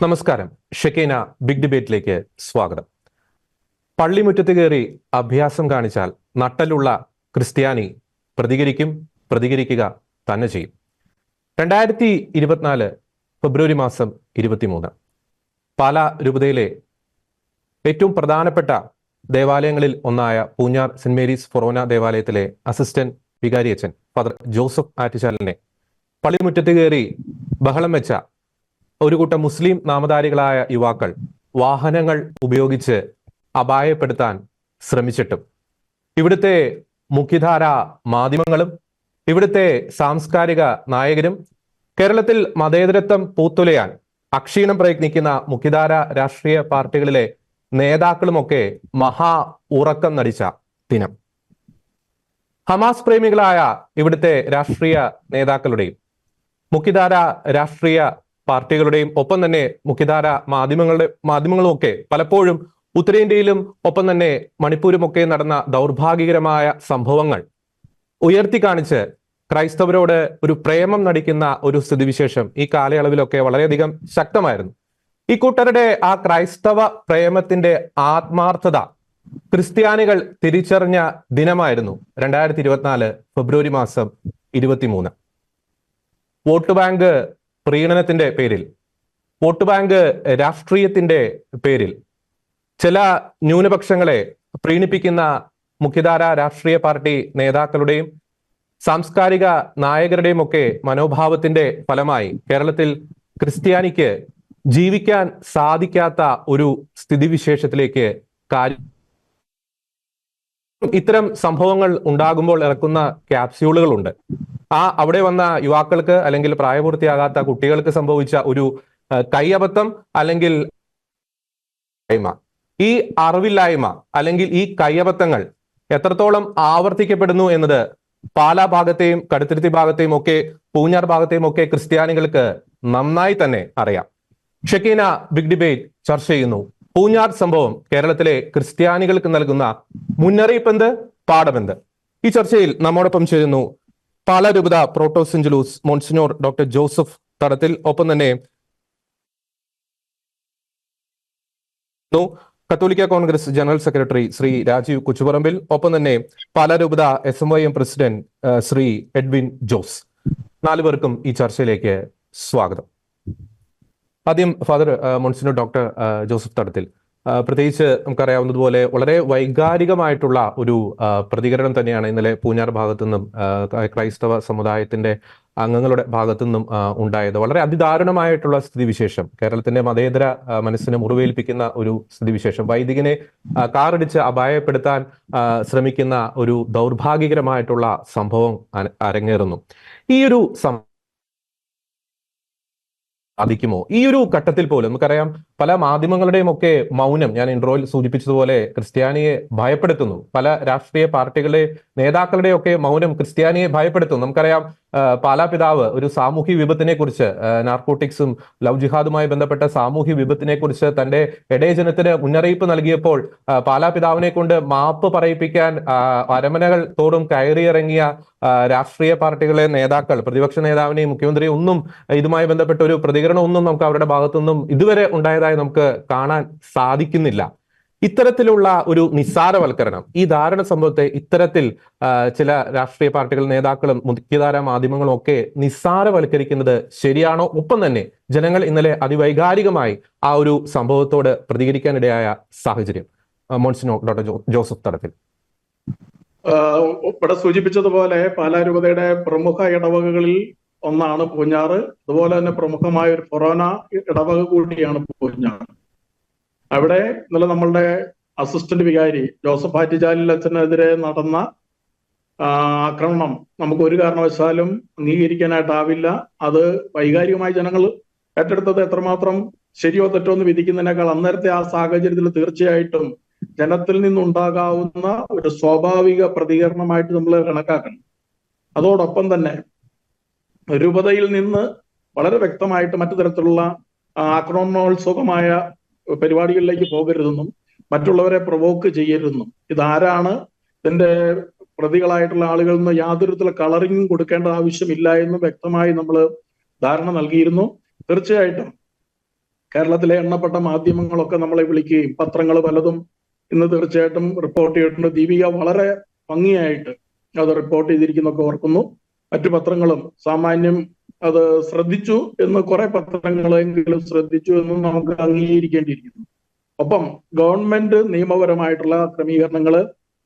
നമസ്കാരം. ഷെക്കീന ബിഗ് ഡിബേറ്റിലേക്ക് സ്വാഗതം. പള്ളിമുറ്റത്ത് കയറി അഭ്യാസം കാണിച്ചാൽ നട്ടലുള്ള ക്രിസ്ത്യാനി പ്രതികരിക്കുക തന്നെ ചെയ്യും. 2024 ഫെബ്രുവരി മാസം 23 പാലാ രൂപതയിലെ ഏറ്റവും പ്രധാനപ്പെട്ട ദേവാലയങ്ങളിൽ ഒന്നായ പൂഞ്ഞാർ സെന്റ് മേരീസ് ഫൊറോന ദേവാലയത്തിലെ അസിസ്റ്റന്റ് വികാരിയച്ചൻ ഫാദർ ജോസഫ് ആറ്റിച്ചാലിനെ പള്ളിമുറ്റത്ത് കയറി ബഹളം വെച്ച ഒരു കൂട്ടം മുസ്ലിം നാമധാരികളായ യുവാക്കൾ വാഹനങ്ങൾ ഉപയോഗിച്ച് അപായപ്പെടുത്താൻ ശ്രമിച്ചിട്ടും ഇവിടുത്തെ മുഖ്യധാര മാധ്യമങ്ങളും ഇവിടുത്തെ സാംസ്കാരിക നായകരും കേരളത്തിൽ മതേതരത്വം പൂത്തുലയാൻ അക്ഷീണം പ്രയത്നിക്കുന്ന മുഖ്യധാര രാഷ്ട്രീയ പാർട്ടികളിലെ നേതാക്കളുമൊക്കെ മഹാ ഉറക്കം നടിച്ച ദിനം. ഹമാസ് പ്രേമികളായ ഇവിടുത്തെ രാഷ്ട്രീയ നേതാക്കളുടെയും മുഖ്യധാര രാഷ്ട്രീയ പാർട്ടികളുടെയും ഒപ്പം തന്നെ മുഖ്യധാര മാധ്യമങ്ങളും ഒക്കെ പലപ്പോഴും ഉത്തരേന്ത്യയിലും ഒപ്പം തന്നെ മണിപ്പൂരുമൊക്കെ നടന്ന ദൗർഭാഗ്യകരമായ സംഭവങ്ങൾ ഉയർത്തി കാണിച്ച് ക്രൈസ്തവരോട് ഒരു പ്രേമം നടിക്കുന്ന ഒരു സ്ഥിതിവിശേഷം ഈ കാലയളവിലൊക്കെ വളരെയധികം ശക്തമായിരുന്നു. ഈ കൂട്ടരുടെ ആ ക്രൈസ്തവ പ്രേമത്തിന്റെ ആത്മാർത്ഥത ക്രിസ്ത്യാനികൾ തിരിച്ചറിഞ്ഞ ദിനമായിരുന്നു 2024 ഫെബ്രുവരി മാസം 23. വോട്ട് ബാങ്ക് പ്രീണനത്തിന്റെ പേരിൽ, വോട്ട് ബാങ്ക് രാഷ്ട്രീയത്തിന്റെ പേരിൽ ചില ന്യൂനപക്ഷങ്ങളെ പ്രീണിപ്പിക്കുന്ന മുഖ്യധാര രാഷ്ട്രീയ പാർട്ടി നേതാക്കളുടെയും സാംസ്കാരിക നായകരുടെയും ഒക്കെ മനോഭാവത്തിന്റെ ഫലമായി കേരളത്തിൽ ക്രിസ്ത്യാനിക്ക് ജീവിക്കാൻ സാധിക്കാത്ത ഒരു സ്ഥിതിവിശേഷത്തിലേക്ക് ഇത്തരം സംഭവങ്ങൾ ഉണ്ടാകുമ്പോൾ ഇറക്കുന്ന ക്യാപ്സ്യൂളുകളുണ്ട്. അവിടെ വന്ന യുവാക്കൾക്ക് അല്ലെങ്കിൽ പ്രായപൂർത്തിയാകാത്ത കുട്ടികൾക്ക് സംഭവിച്ച ഒരു കൈയബദ്ധം അല്ലെങ്കിൽ ഈ അറിവില്ലായ്മ അല്ലെങ്കിൽ ഈ കൈയബദ്ധങ്ങൾ എത്രത്തോളം ആവർത്തിക്കപ്പെടുന്നു എന്നത് പാലാ ഭാഗത്തെയും കടുത്തുരുത്തി ഭാഗത്തെയും ഒക്കെ പൂഞ്ഞാർ ഭാഗത്തെയും ഒക്കെ ക്രിസ്ത്യാനികൾക്ക് നന്നായി തന്നെ അറിയാം. ഷെക്കീന ബിഗ് ഡിബേറ്റ് ചർച്ച ചെയ്യുന്നു പൂഞ്ഞാർ സംഭവം കേരളത്തിലെ ക്രിസ്ത്യാനികൾക്ക് നൽകുന്ന മുന്നറിയിപ്പെന്ത്, പാഠമെന്ത്. ഈ ചർച്ചയിൽ നമ്മോടൊപ്പം ചേരുന്നു പാലാ രൂപത പ്രോട്ടോസിഞ്ചലൂസ് മോൺസിഞ്ഞോർ ഡോക്ടർ ജോസഫ് തടത്തിൽ, ഒപ്പം തന്നെ കത്തോലിക്ക കോൺഗ്രസ് ജനറൽ സെക്രട്ടറി ശ്രീ രാജീവ് കുച്ചുപറമ്പിൽ, ഒപ്പം തന്നെ പാലാ രൂപത SMYM president Shri Edwin Jose. 4 പേർക്കും ഈ ചർച്ചയിലേക്ക് സ്വാഗതം. ആദ്യം ഫാദർ മോൺസിഞ്ഞോർ ഡോക്ടർ ജോസഫ് തടത്തിൽ, പ്രത്യേകിച്ച് നമുക്കറിയാവുന്നതുപോലെ വളരെ വൈകാരികമായിട്ടുള്ള ഒരു പ്രതികരണം തന്നെയാണ് ഇന്നലെ പൂഞ്ഞാർ ഭാഗത്തുനിന്നും ക്രൈസ്തവ സമുദായത്തിന്റെ അംഗങ്ങളുടെ ഭാഗത്തുനിന്നും ഉണ്ടായത്. വളരെ അതിദാരുണമായിട്ടുള്ള സ്ഥിതിവിശേഷം, കേരളത്തിന്റെ മതേതര മനസ്സിനെ മുറിവേൽപ്പിക്കുന്ന ഒരു സ്ഥിതിവിശേഷം, വൈദികനെ കാറടിച്ച് അപായപ്പെടുത്താൻ ശ്രമിക്കുന്ന ഒരു ദൗർഭാഗ്യകരമായിട്ടുള്ള സംഭവം അരങ്ങേറുന്നു. ഈ ഒരു സാധിക്കുമോ? ഈ ഒരു ഘട്ടത്തിൽ പോലും നമുക്കറിയാം പല മാധ്യമങ്ങളുടെയും ഒക്കെ മൗനം, ഞാൻ ഇൻട്രോയിൽ സൂചിപ്പിച്ചതുപോലെ, ക്രിസ്ത്യാനിയെ ഭയപ്പെടുത്തുന്നു. പല രാഷ്ട്രീയ പാർട്ടികളുടെ നേതാക്കളുടെ ഒക്കെ മൗനം ക്രിസ്ത്യാനിയെ ഭയപ്പെടുത്തുന്നു. നമുക്കറിയാം പാലാ പിതാവ് ഒരു സാമൂഹ്യ വിപത്തിനെ കുറിച്ച്, നാർക്കോട്ടിക്സും ലവ് ജിഹാദുമായി ബന്ധപ്പെട്ട സാമൂഹ്യ വിപത്തിനെ കുറിച്ച് തന്റെ ഇടയജനത്തിന് മുന്നറിയിപ്പ് നൽകിയപ്പോൾ പാലാ പിതാവിനെ കൊണ്ട് മാപ്പ് പറയിപ്പിക്കാൻ അരമനകൾ തോറും കയറിയിറങ്ങിയ രാഷ്ട്രീയ പാർട്ടികളെ നേതാക്കൾ, പ്രതിപക്ഷ നേതാവിനെയും മുഖ്യമന്ത്രിയും ഒന്നും ഇതുമായി ബന്ധപ്പെട്ട ഒരു പ്രതികരണമൊന്നും നമുക്ക് അവരുടെ ഭാഗത്തുനിന്നും ഇതുവരെ ഉണ്ടായതായി നമുക്ക് കാണാൻ സാധിക്കുന്നില്ല. ഇത്തരത്തിലുള്ള ഒരു നിസ്സാരവൽക്കരണം, ഈ ദാരുണ സംഭവത്തെ ഇത്തരത്തിൽ ചില രാഷ്ട്രീയ പാർട്ടികൾ നേതാക്കളും മുഖ്യധാര മാധ്യമങ്ങളും ഒക്കെ നിസ്സാരവൽക്കരിക്കുന്നത് ശരിയാണോ? ഒപ്പം തന്നെ ജനങ്ങൾ ഇന്നലെ അതിവൈകാരികമായി ആ ഒരു സംഭവത്തോട് പ്രതികരിക്കാനിടയായ സാഹചര്യം. മോൺസിഞ്ഞോർ ഡോക്ടർ ജോസഫ് തടത്തിൽ. ഇവിടെ സൂചിപ്പിച്ചതുപോലെ പാലാ രൂപതയുടെ പ്രമുഖ ഇടവകകളിൽ ഒന്നാണ് പൂഞ്ഞാറ്. അതുപോലെ തന്നെ പ്രമുഖമായ ഒരു ഫൊറോന ഇടവക കൂടിയാണ് പൂഞ്ഞാറ്. അവിടെ ഇന്നലെ നമ്മളുടെ അസിസ്റ്റന്റ് വികാരി ജോസഫ് ആറ്റിച്ചാലിൽ അച്ഛനെതിരെ നടന്ന ആക്രമണം നമുക്ക് ഒരു കാരണവശാലും അംഗീകരിക്കാനായിട്ടാവില്ല. അത് വൈകാരികമായി ജനങ്ങൾ ഏറ്റെടുത്തത് എത്രമാത്രം ശരിയോ തെറ്റോ എന്ന് വിധിക്കുന്നതിനേക്കാൾ അന്നേരത്തെ ആ സാഹചര്യത്തിൽ തീർച്ചയായിട്ടും ജനത്തിൽ നിന്നുണ്ടാകാവുന്ന ഒരു സ്വാഭാവിക പ്രതികരണമായിട്ട് നമ്മൾ കണക്കാക്കണം. അതോടൊപ്പം തന്നെ രൂപതയിൽ നിന്ന് വളരെ വ്യക്തമായിട്ട് മറ്റു തരത്തിലുള്ള ആക്രമണോത്സുകമായ പരിപാടികളിലേക്ക് പോകരുതെന്നും മറ്റുള്ളവരെ പ്രൊവോക്ക് ചെയ്യരുതെന്നും, ഇതാരാണ് ഇതിന്റെ പ്രതികളായിട്ടുള്ള ആളുകളിൽ നിന്ന് യാതൊരു തരത്തിലുള്ള കളറിങ്ങും കൊടുക്കേണ്ട ആവശ്യമില്ല എന്നും വ്യക്തമായി നമ്മൾ ധാരണ നൽകിയിരുന്നു. തീർച്ചയായിട്ടും കേരളത്തിലെ എണ്ണപ്പെട്ട മാധ്യമങ്ങളൊക്കെ നമ്മളെ വിളിക്കുകയും പത്രങ്ങൾ പലതും ഇന്ന് തീർച്ചയായിട്ടും റിപ്പോർട്ട് ചെയ്തിട്ടുണ്ട്. ദീപിക വളരെ ഭംഗിയായിട്ട് അത് റിപ്പോർട്ട് ചെയ്തിരിക്കുന്നൊക്കെ ഓർക്കുന്നു. മറ്റു പത്രങ്ങളും സാമാന്യം അത് ശ്രദ്ധിച്ചു എന്ന്, കുറെ പത്രങ്ങളെങ്കിലും ശ്രദ്ധിച്ചു എന്നും നമുക്ക് അംഗീകരിക്കേണ്ടിയിരിക്കുന്നു. ഒപ്പം ഗവൺമെന്റ് നിയമപരമായിട്ടുള്ള ക്രമീകരണങ്ങൾ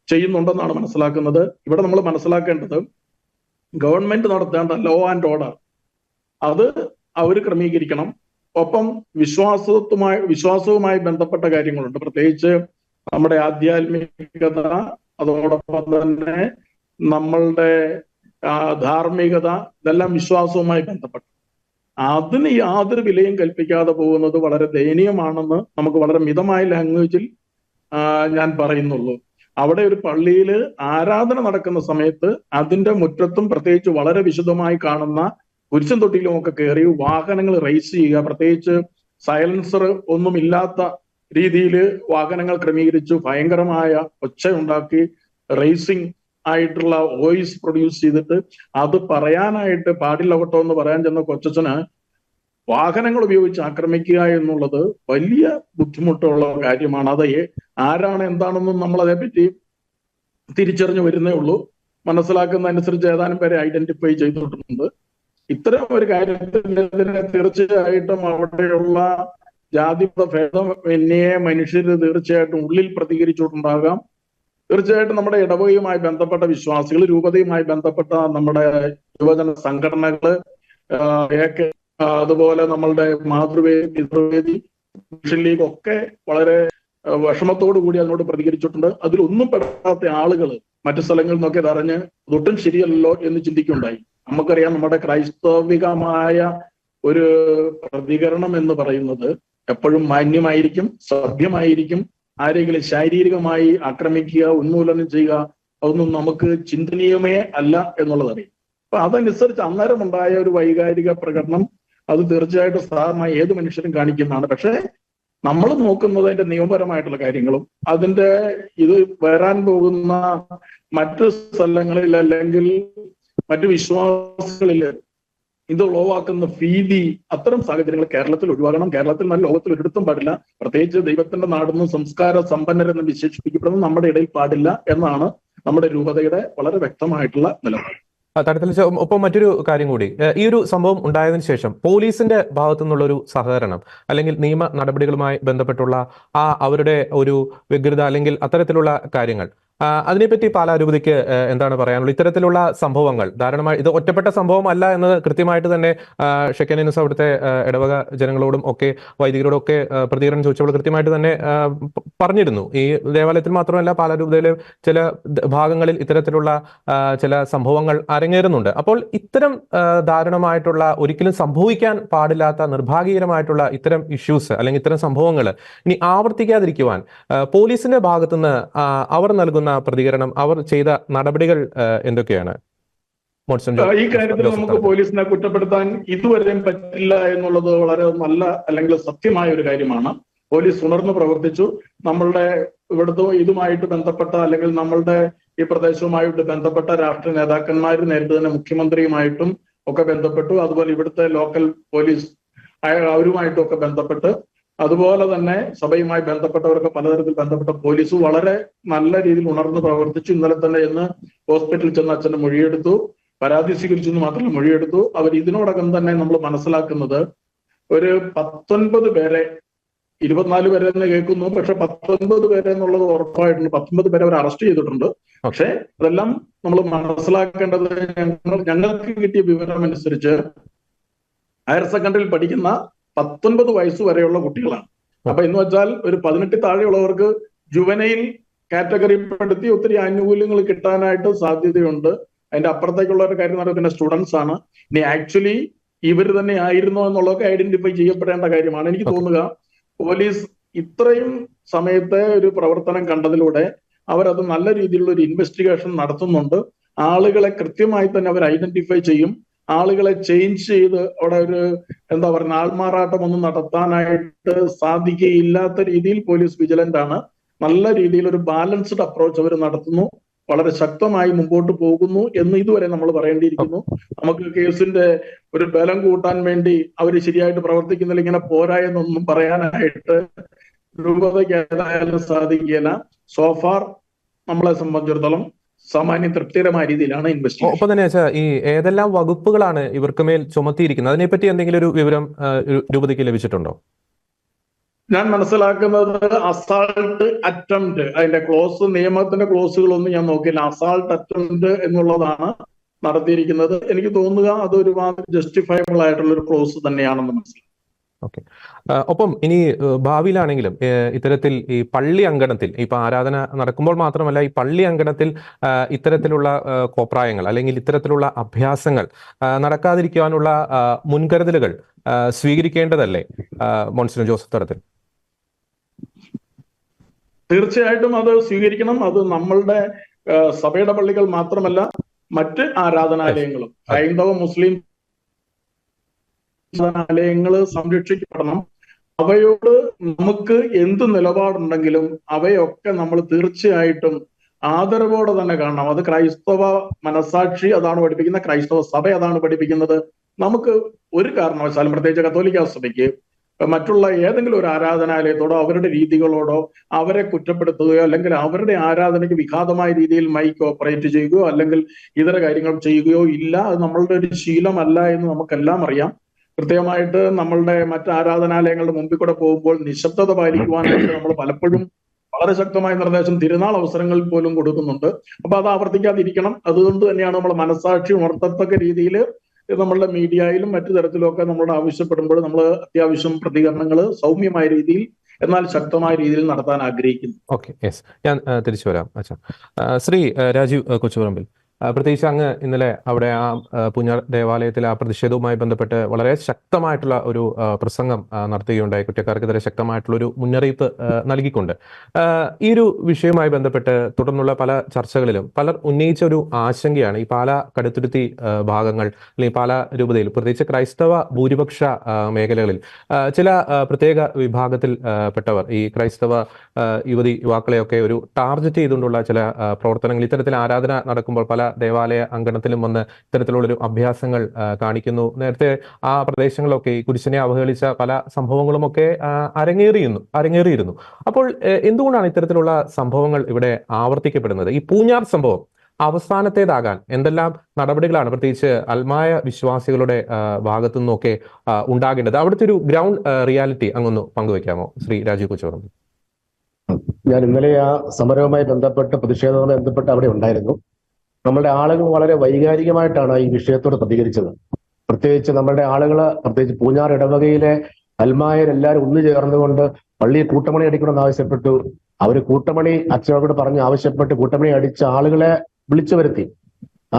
ചെയ്യുന്നുണ്ടെന്നാണ് മനസ്സിലാക്കുന്നത്. ഇവിടെ നമ്മൾ മനസ്സിലാക്കേണ്ടത് ഗവൺമെന്റ് നടത്തേണ്ട ലോ ആൻഡ് ഓർഡർ അത് അവർ ക്രമീകരിക്കണം. ഒപ്പം വിശ്വാസവുമായി ബന്ധപ്പെട്ട കാര്യങ്ങളുണ്ട്. പ്രത്യേകിച്ച് നമ്മുടെ ആധ്യാത്മികത, അതോടൊപ്പം തന്നെ നമ്മളുടെ ധാർമ്മികത, ഇതെല്ലാം വിശ്വാസവുമായി ബന്ധപ്പെട്ട അതിന് യാതൊരു വിലയും കൽപ്പിക്കാതെ പോകുന്നത് വളരെ ദയനീയമാണെന്ന് നമുക്ക് വളരെ മിതമായ ലാംഗ്വേജിൽ ഞാൻ പറയുന്നുള്ളൂ. അവിടെ ഒരു പള്ളിയിൽ ആരാധന നടക്കുന്ന സമയത്ത് അതിന്റെ മുറ്റത്തും പ്രത്യേകിച്ച് വളരെ വിശദമായി കാണുന്ന കുരിശൻ തൊട്ടിയിലും ഒക്കെ കയറി വാഹനങ്ങൾ റേസ് ചെയ്യുക, പ്രത്യേകിച്ച് സൈലൻസർ ഒന്നുമില്ലാത്ത രീതിയിൽ വാഹനങ്ങൾ ക്രമീകരിച്ചു ഭയങ്കരമായ ഒച്ചയുണ്ടാക്കി റേസിംഗ് ആയിട്ടുള്ള വോയിസ് പ്രൊഡ്യൂസ് ചെയ്തിട്ട് അത് പറയാനായിട്ട് പാടില്ല കേട്ടോ എന്ന് പറയാൻ ചെന്ന കൊച്ചന് വാഹനങ്ങൾ ഉപയോഗിച്ച് ആക്രമിക്കുക എന്നുള്ളത് വലിയ ബുദ്ധിമുട്ടുള്ള കാര്യമാണ്. അത് ആരാണ് എന്താണെന്നും നമ്മൾ അതേപ്പറ്റി തിരിച്ചറിഞ്ഞു വരുന്നേ ഉള്ളൂ. മനസ്സിലാക്കുന്നതനുസരിച്ച് ഏതാനും പേരെ ഐഡന്റിഫൈ ചെയ്തിട്ടുണ്ട്. ഇത്തരം ഒരു കാര്യത്തിനെതിരെ തീർച്ചയായിട്ടും അവിടെയുള്ള ജാതിമത ഭേദമന്യേ മനുഷ്യർ തീർച്ചയായിട്ടും ഉള്ളിൽ പ്രതികരിച്ചിട്ടുണ്ടാകാം. തീർച്ചയായിട്ടും നമ്മുടെ ഇടവകയുമായി ബന്ധപ്പെട്ട വിശ്വാസികൾ, രൂപതയുമായി ബന്ധപ്പെട്ട നമ്മുടെ യുവജന സംഘടനകള്, അതുപോലെ നമ്മളുടെ മാതൃവേദി, പിതൃവേദി, മിഷൻ ലീഗ് ഒക്കെ വളരെ വിഷമത്തോടു കൂടി അതിനോട് പ്രതികരിച്ചിട്ടുണ്ട്. അതിലൊന്നും പെടാത്ത ആളുകൾ മറ്റു സ്ഥലങ്ങളിൽ നിന്നൊക്കെ ഇതറിഞ്ഞ് അതൊട്ടും ശരിയല്ലോ എന്ന് ചിന്തിക്കുകയുണ്ടായി. നമുക്കറിയാം നമ്മുടെ ക്രൈസ്തവികമായ ഒരു പ്രതികരണം എന്ന് പറയുന്നത് എപ്പോഴും മാന്യമായിരിക്കും, സഭ്യമായിരിക്കും. ആരെങ്കിലും ശാരീരികമായി ആക്രമിക്കുക, ഉന്മൂലനം ചെയ്യുക, അതൊന്നും നമുക്ക് ചിന്തനീയമേ അല്ല എന്നുള്ളതറിയാം. അപ്പൊ അതനുസരിച്ച് അന്നേരം ഉണ്ടായ ഒരു വൈകാരിക പ്രകടനം അത് തീർച്ചയായിട്ടും സാധാരണ ഏത് മനുഷ്യരും കാണിക്കുന്നതാണ്. പക്ഷെ നമ്മൾ നോക്കുന്നത് അതിന്റെ നിയമപരമായിട്ടുള്ള കാര്യങ്ങളും അതിന്റെ ഇത് വരാൻ പോകുന്ന മറ്റു സ്ഥലങ്ങളിൽ അല്ലെങ്കിൽ മറ്റു വിശ്വാസങ്ങളിൽ ഇത് ഉളവാക്കുന്ന ഭീതി, അത്തരം സാഹചര്യങ്ങൾ കേരളത്തിൽ ഒഴിവാക്കണം. കേരളത്തിൽ നല്ല ലോകത്തിൽ ഒരിടത്തും പാടില്ല. പ്രത്യേകിച്ച് ദൈവത്തിന്റെ നാടെന്നും സംസ്കാര സമ്പന്നരെന്ന് വിശേഷിപ്പിക്കപ്പെടുന്നത് നമ്മുടെ ഇടയിൽ പാടില്ല എന്നാണ് നമ്മുടെ രൂപതയുടെ വളരെ വ്യക്തമായിട്ടുള്ള നിലപാട്. തടത്തിൽ ഒപ്പം മറ്റൊരു കാര്യം കൂടി, ഈ ഒരു സംഭവം ഉണ്ടായതിനു ശേഷം പോലീസിന്റെ ഭാഗത്തു നിന്നുള്ള ഒരു സഹകരണം അല്ലെങ്കിൽ നിയമ നടപടികളുമായി ബന്ധപ്പെട്ടുള്ള അവരുടെ ഒരു വ്യഗ്രത അല്ലെങ്കിൽ അത്തരത്തിലുള്ള കാര്യങ്ങൾ, അതിനെപ്പറ്റി പാലാരൂപതയ്ക്ക് എന്താണ് പറയാനുള്ളത്? ഇത്തരത്തിലുള്ള സംഭവങ്ങൾ ധാരാളമായി, ഇത് ഒറ്റപ്പെട്ട സംഭവം അല്ല എന്ന് കൃത്യമായിട്ട് തന്നെ ഷെക്കനസ് അവിടുത്തെ ഇടവക ജനങ്ങളോടും ഒക്കെ വൈദികരോടും ഒക്കെ പ്രതികരണം ചോദിച്ചപ്പോൾ കൃത്യമായിട്ട് തന്നെ പറഞ്ഞിരുന്നു. ഈ ദേവാലയത്തിൽ മാത്രമല്ല പാലാരൂപതയിലെ ചില ഭാഗങ്ങളിൽ ഇത്തരത്തിലുള്ള ചില സംഭവങ്ങൾ അരങ്ങേറുന്നുണ്ട്. അപ്പോൾ ഇത്തരം ദാരുണമായിട്ടുള്ള, ഒരിക്കലും സംഭവിക്കാൻ പാടില്ലാത്ത, നിർഭാഗ്യകരമായിട്ടുള്ള ഇത്തരം ഇഷ്യൂസ് അല്ലെങ്കിൽ ഇത്തരം സംഭവങ്ങൾ ഇനി ആവർത്തിക്കാതിരിക്കുവാൻ പോലീസിന്റെ ഭാഗത്തുനിന്ന് അവർ നൽകുന്ന പ്രതികരണം, അവർ ചെയ്ത നടപടികൾ എന്തൊക്കെയാണ്? ഈ കാര്യത്തിൽ നമുക്ക് പോലീസിനെ കുറ്റപ്പെടുത്താൻ ഇതുവരെയും പറ്റില്ല എന്നുള്ളത് വളരെ നല്ല അല്ലെങ്കിൽ സത്യമായ ഒരു കാര്യമാണ്. പോലീസ് ഉണർന്നു പ്രവർത്തിച്ചു. നമ്മളുടെ ഇവിടുത്തെ ഇതുമായിട്ട് ബന്ധപ്പെട്ട അല്ലെങ്കിൽ നമ്മളുടെ ഈ പ്രദേശവുമായിട്ട് ബന്ധപ്പെട്ട രാഷ്ട്രീയ നേതാക്കന്മാർ നേരിട്ട് തന്നെ മുഖ്യമന്ത്രിയുമായിട്ടും ഒക്കെ ബന്ധപ്പെട്ടു. അതുപോലെ ഇവിടുത്തെ ലോക്കൽ പോലീസ് അവരുമായിട്ടും ഒക്കെ ബന്ധപ്പെട്ട്, അതുപോലെ തന്നെ സഭയുമായി ബന്ധപ്പെട്ടവരൊക്കെ പലതരത്തിൽ ബന്ധപ്പെട്ട പോലീസ് വളരെ നല്ല രീതിയിൽ ഉണർന്ന് പ്രവർത്തിച്ചു. ഇന്നലെ തന്നെ ഇന്ന് ഹോസ്പിറ്റലിൽ ചെന്ന് അച്ഛന്റെ മൊഴിയെടുത്തു, പരാതി സ്വീകരിച്ചു എന്ന് മാത്രമല്ല മൊഴിയെടുത്തു. അവർ ഇതിനോടകം തന്നെ നമ്മൾ മനസ്സിലാക്കുന്നത് ഒരു 19 പേരെ, 24 പേരെ എന്ന് കേൾക്കുന്നു, പക്ഷെ 19 പേരെ എന്നുള്ളത് ഉറപ്പായിട്ടുണ്ട്. 19 പേരെ അവർ അറസ്റ്റ് ചെയ്തിട്ടുണ്ട്. പക്ഷെ അതെല്ലാം നമ്മൾ മനസ്സിലാക്കേണ്ടത്, ഞങ്ങൾക്ക് കിട്ടിയ വിവരം അനുസരിച്ച് ഹയർ സെക്കൻഡറിയിൽ പഠിക്കുന്ന 19 വയസ്സ് വരെയുള്ള കുട്ടികളാണ്. അപ്പൊ എന്ന് വെച്ചാൽ ഒരു 18 താഴെയുള്ളവർക്ക് ജുവനൈൽ കാറ്റഗറിപ്പെടുത്തി ഒത്തിരി ആനുകൂല്യങ്ങൾ കിട്ടാനായിട്ട് സാധ്യതയുണ്ട്. അതിന്റെ അപ്പുറത്തേക്കുള്ള ഒരു കാര്യം എന്ന് പറയുന്നത് പിന്നെ സ്റ്റുഡൻസ് ആണ്. ഇനി ആക്ച്വലി ഇവർ തന്നെ ആയിരുന്നോ എന്നുള്ളതൊക്കെ ഐഡന്റിഫൈ ചെയ്യപ്പെടേണ്ട കാര്യമാണ്. എനിക്ക് തോന്നുക പോലീസ് ഇത്രയും സമയത്തെ ഒരു പ്രവർത്തനം കണ്ടതിലൂടെ അവരത് നല്ല രീതിയിലുള്ള ഒരു ഇൻവെസ്റ്റിഗേഷൻ നടത്തുന്നുണ്ട്. ആളുകളെ കൃത്യമായി തന്നെ അവർ ഐഡന്റിഫൈ ചെയ്യും. ആളുകളെ ചേഞ്ച് ചെയ്ത് അവിടെ ഒരു എന്താ പറയുക ആൾമാറാട്ടം ഒന്നും നടത്താനായിട്ട് സാധിക്കുകയില്ലാത്ത രീതിയിൽ പോലീസ് വിജിലന്റ് ആണ്. നല്ല രീതിയിൽ ഒരു ബാലൻസ്ഡ് അപ്രോച്ച് അവർ നടത്തുന്നു. വളരെ ശക്തമായി മുമ്പോട്ട് പോകുന്നു എന്ന് ഇതുവരെ നമ്മൾ പറയേണ്ടിയിരിക്കുന്നു. നമുക്ക് കേസിന്റെ ഒരു ബലം കൂട്ടാൻ വേണ്ടി അവർ ശരിയായിട്ട് പ്രവർത്തിക്കുന്നില്ല, ഇങ്ങനെ പോരാ എന്നൊന്നും പറയാനായിട്ട് രൂപതയ്ക്ക് ഏതായാലും സാധിക്കില്ല. സോഫാർ നമ്മളെ സംബന്ധിച്ചിടത്തോളം സാമാന്യം തൃപ്തികരമായ രീതിയിലാണ് ഇൻവെസ്റ്റിഗേഷൻ. ഒപ്പം തന്നെ ഈ ഏതെല്ലാം വകുപ്പുകളാണ് ഇവർക്ക് മേൽ ചുമത്തിയിരിക്കുന്നത്, അതിനെപ്പറ്റി എന്തെങ്കിലും ഒരു വിവരം രൂപതയ്ക്ക് ലഭിച്ചിട്ടുണ്ടോ? ഞാൻ മനസ്സിലാക്കുന്നത് അസാൾട്ട് അറ്റംപ്റ്റ്, അതിന്റെ ക്ലോസ്, നിയമത്തിന്റെ ക്ലോസുകളൊന്നും ഞാൻ നോക്കിയില്ല. അസാൾട്ട് അറ്റംപ്റ്റ് എന്നുള്ളതാണ് നടത്തിയിരിക്കുന്നത്. എനിക്ക് തോന്നുക അത് ഒരുപാട് ജസ്റ്റിഫയബിൾ ആയിട്ടുള്ള ഒരു ക്ലോസ് തന്നെയാണെന്ന് മനസ്സിലാക്കി. ഓക്കെ. ഒപ്പം ഇനി ഭാവിയിലാണെങ്കിലും ഇത്തരത്തിൽ ഈ പള്ളി അങ്കണത്തിൽ ഇപ്പൊ ആരാധന നടക്കുമ്പോൾ മാത്രമല്ല, ഈ പള്ളി അങ്കണത്തിൽ ഇത്തരത്തിലുള്ള കോപ്രായങ്ങൾ അല്ലെങ്കിൽ ഇത്തരത്തിലുള്ള അഭ്യാസങ്ങൾ നടക്കാതിരിക്കാനുള്ള മുൻകരുതലുകൾ സ്വീകരിക്കേണ്ടതല്ലേ മോൺസിഞ്ഞോർ ജോസഫ് തടത്തിൽ? തീർച്ചയായിട്ടും അത് സ്വീകരിക്കണം. അത് നമ്മളുടെ സഭയുടെ പള്ളികൾ മാത്രമല്ല, മറ്റ് ആരാധനാലയങ്ങളും ഹൈന്ദവ മുസ്ലിം ആരാധനാലയങ്ങൾ സംരക്ഷിക്കപ്പെടണം. അവയോട് നമുക്ക് എന്ത് നിലപാടുണ്ടെങ്കിലും അവയൊക്കെ നമ്മൾ തീർച്ചയായിട്ടും ആദരവോടെ തന്നെ കാണണം. അത് ക്രൈസ്തവ മനസാക്ഷി അതാണ് പഠിപ്പിക്കുന്നത്, ക്രൈസ്തവ സഭ അതാണ് പഠിപ്പിക്കുന്നത്. നമുക്ക് ഒരു കാരണവശാലും, പ്രത്യേകിച്ച് കത്തോലിക്ക സഭയ്ക്ക്, മറ്റുള്ള ഏതെങ്കിലും ഒരു ആരാധനാലയത്തോടോ അവരുടെ രീതികളോടോ അവരെ കുറ്റപ്പെടുത്തുകയോ അല്ലെങ്കിൽ അവരുടെ ആരാധനയ്ക്ക് വിഘാതമായ രീതിയിൽ മൈക്ക് ഓപ്പറേറ്റ് ചെയ്യുകയോ അല്ലെങ്കിൽ ഇതര കാര്യങ്ങൾ ചെയ്യുകയോ ഇല്ല. അത് നമ്മളുടെ ഒരു ശീലമല്ല എന്ന് നമുക്കെല്ലാം അറിയാം. കൃത്യമായിട്ട് നമ്മളുടെ മറ്റ് ആരാധനാലയങ്ങളുടെ മുമ്പിൽ കൂടെ പോകുമ്പോൾ നിശബ്ദത പാലിക്കുവാനായിട്ട് നമ്മൾ പലപ്പോഴും വളരെ ശക്തമായ നിർദ്ദേശം തിരുനാൾ അവസരങ്ങളിൽ പോലും കൊടുക്കുന്നുണ്ട്. അപ്പൊ അത് ആവർത്തിക്കാതിരിക്കണം. അതുകൊണ്ട് തന്നെയാണ് നമ്മൾ മനസാക്ഷി ഉണർത്തത്തക്ക രീതിയിൽ നമ്മളുടെ മീഡിയയിലും മറ്റു തരത്തിലൊക്കെ നമ്മളോട് ആവശ്യപ്പെടുമ്പോൾ നമ്മൾ അത്യാവശ്യം പ്രതികരണങ്ങൾ സൗമ്യമായ രീതിയിൽ എന്നാൽ ശക്തമായ രീതിയിൽ നടത്താൻ ആഗ്രഹിക്കുന്നു. ഓക്കെ, യെസ്, ഞാൻ തിരിച്ചു വരാം. അച്ഛാ, ശ്രീ രാജീവ് കൊച്ചുപറമ്പിൽ, പ്രത്യേകിച്ച് അങ്ങ് ഇന്നലെ അവിടെ ആ പൂഞ്ഞാർ ദേവാലയത്തിൽ ആ പ്രതിഷേധവുമായി ബന്ധപ്പെട്ട് വളരെ ശക്തമായിട്ടുള്ള ഒരു പ്രസംഗം നടത്തുകയുണ്ടായി, കുറ്റക്കാർക്കെതിരെ ശക്തമായിട്ടുള്ള ഒരു മുന്നറിയിപ്പ് നൽകിക്കൊണ്ട്. ഈ ഒരു വിഷയവുമായി ബന്ധപ്പെട്ട് തുടർന്നുള്ള പല ചർച്ചകളിലും പലർ ഉന്നയിച്ച ഒരു ആശങ്കയാണ് ഈ പാലാ കടുത്തുരുത്തി ഭാഗങ്ങൾ അല്ലെങ്കിൽ പാലാ രൂപതയിൽ പ്രത്യേകിച്ച് ക്രൈസ്തവ ഭൂരിപക്ഷ മേഖലകളിൽ ചില പ്രത്യേക വിഭാഗത്തിൽ പെട്ടവർ ഈ ക്രൈസ്തവ യുവതി യുവാക്കളെയൊക്കെ ഒരു ടാർഗറ്റ് ചെയ്തുകൊണ്ടുള്ള ചില പ്രവർത്തനങ്ങൾ ഇത്തരത്തിൽ ആരാധന നടക്കുമ്പോൾ പല ദേവാലയ അങ്കണത്തിലും വന്ന് ഇത്തരത്തിലുള്ളൊരു അഭ്യാസങ്ങൾ കാണിക്കുന്നു. നേരത്തെ ആ പ്രദേശങ്ങളിലൊക്കെ ഈ കുരിശിനെ അവഹേളിച്ച പല സംഭവങ്ങളുമൊക്കെ അരങ്ങേറിയിരുന്നു. അപ്പോൾ എന്തുകൊണ്ടാണ് ഇത്തരത്തിലുള്ള സംഭവങ്ങൾ ഇവിടെ ആവർത്തിക്കപ്പെടുന്നത്? ഈ പൂഞ്ഞാർ സംഭവം അവസാനത്തേതാകാൻ എന്തെല്ലാം നടപടികളാണ് പ്രത്യേകിച്ച് അൽമായ വിശ്വാസികളുടെ ഭാഗത്തു നിന്നൊക്കെ ഉണ്ടാകേണ്ടത്? അവിടുത്തെ ഒരു ഗ്രൗണ്ട് റിയാലിറ്റി അങ്ങൊന്ന് പങ്കുവെക്കാമോ ശ്രീ രാജീവ് കൊച്ചുപറമ്പിൽ? ഞാൻ ഇന്നലെ ആ സമരവുമായി ബന്ധപ്പെട്ട് പ്രതിഷേധവുമായി ബന്ധപ്പെട്ട് അവിടെ ഉണ്ടായിരുന്നു. നമ്മുടെ ആളുകൾ വളരെ വൈകാരികമായിട്ടാണ് ഈ വിഷയത്തോട് പ്രതികരിച്ചത്. പ്രത്യേകിച്ച് നമ്മുടെ ആളുകൾ, പ്രത്യേകിച്ച് പൂഞ്ഞാർ ഇടവകയിലെ അൽമായരെല്ലാവരും ഒന്നു ചേർന്നുകൊണ്ട് പള്ളിയിൽ കൂട്ടമണി അടിക്കണമെന്ന് ആവശ്യപ്പെട്ടു. അവർ കൂട്ടമണി അച്ഛനോട് പറഞ്ഞ് ആവശ്യപ്പെട്ട് കൂട്ടമണി അടിച്ച ആളുകളെ വിളിച്ചു വരുത്തി.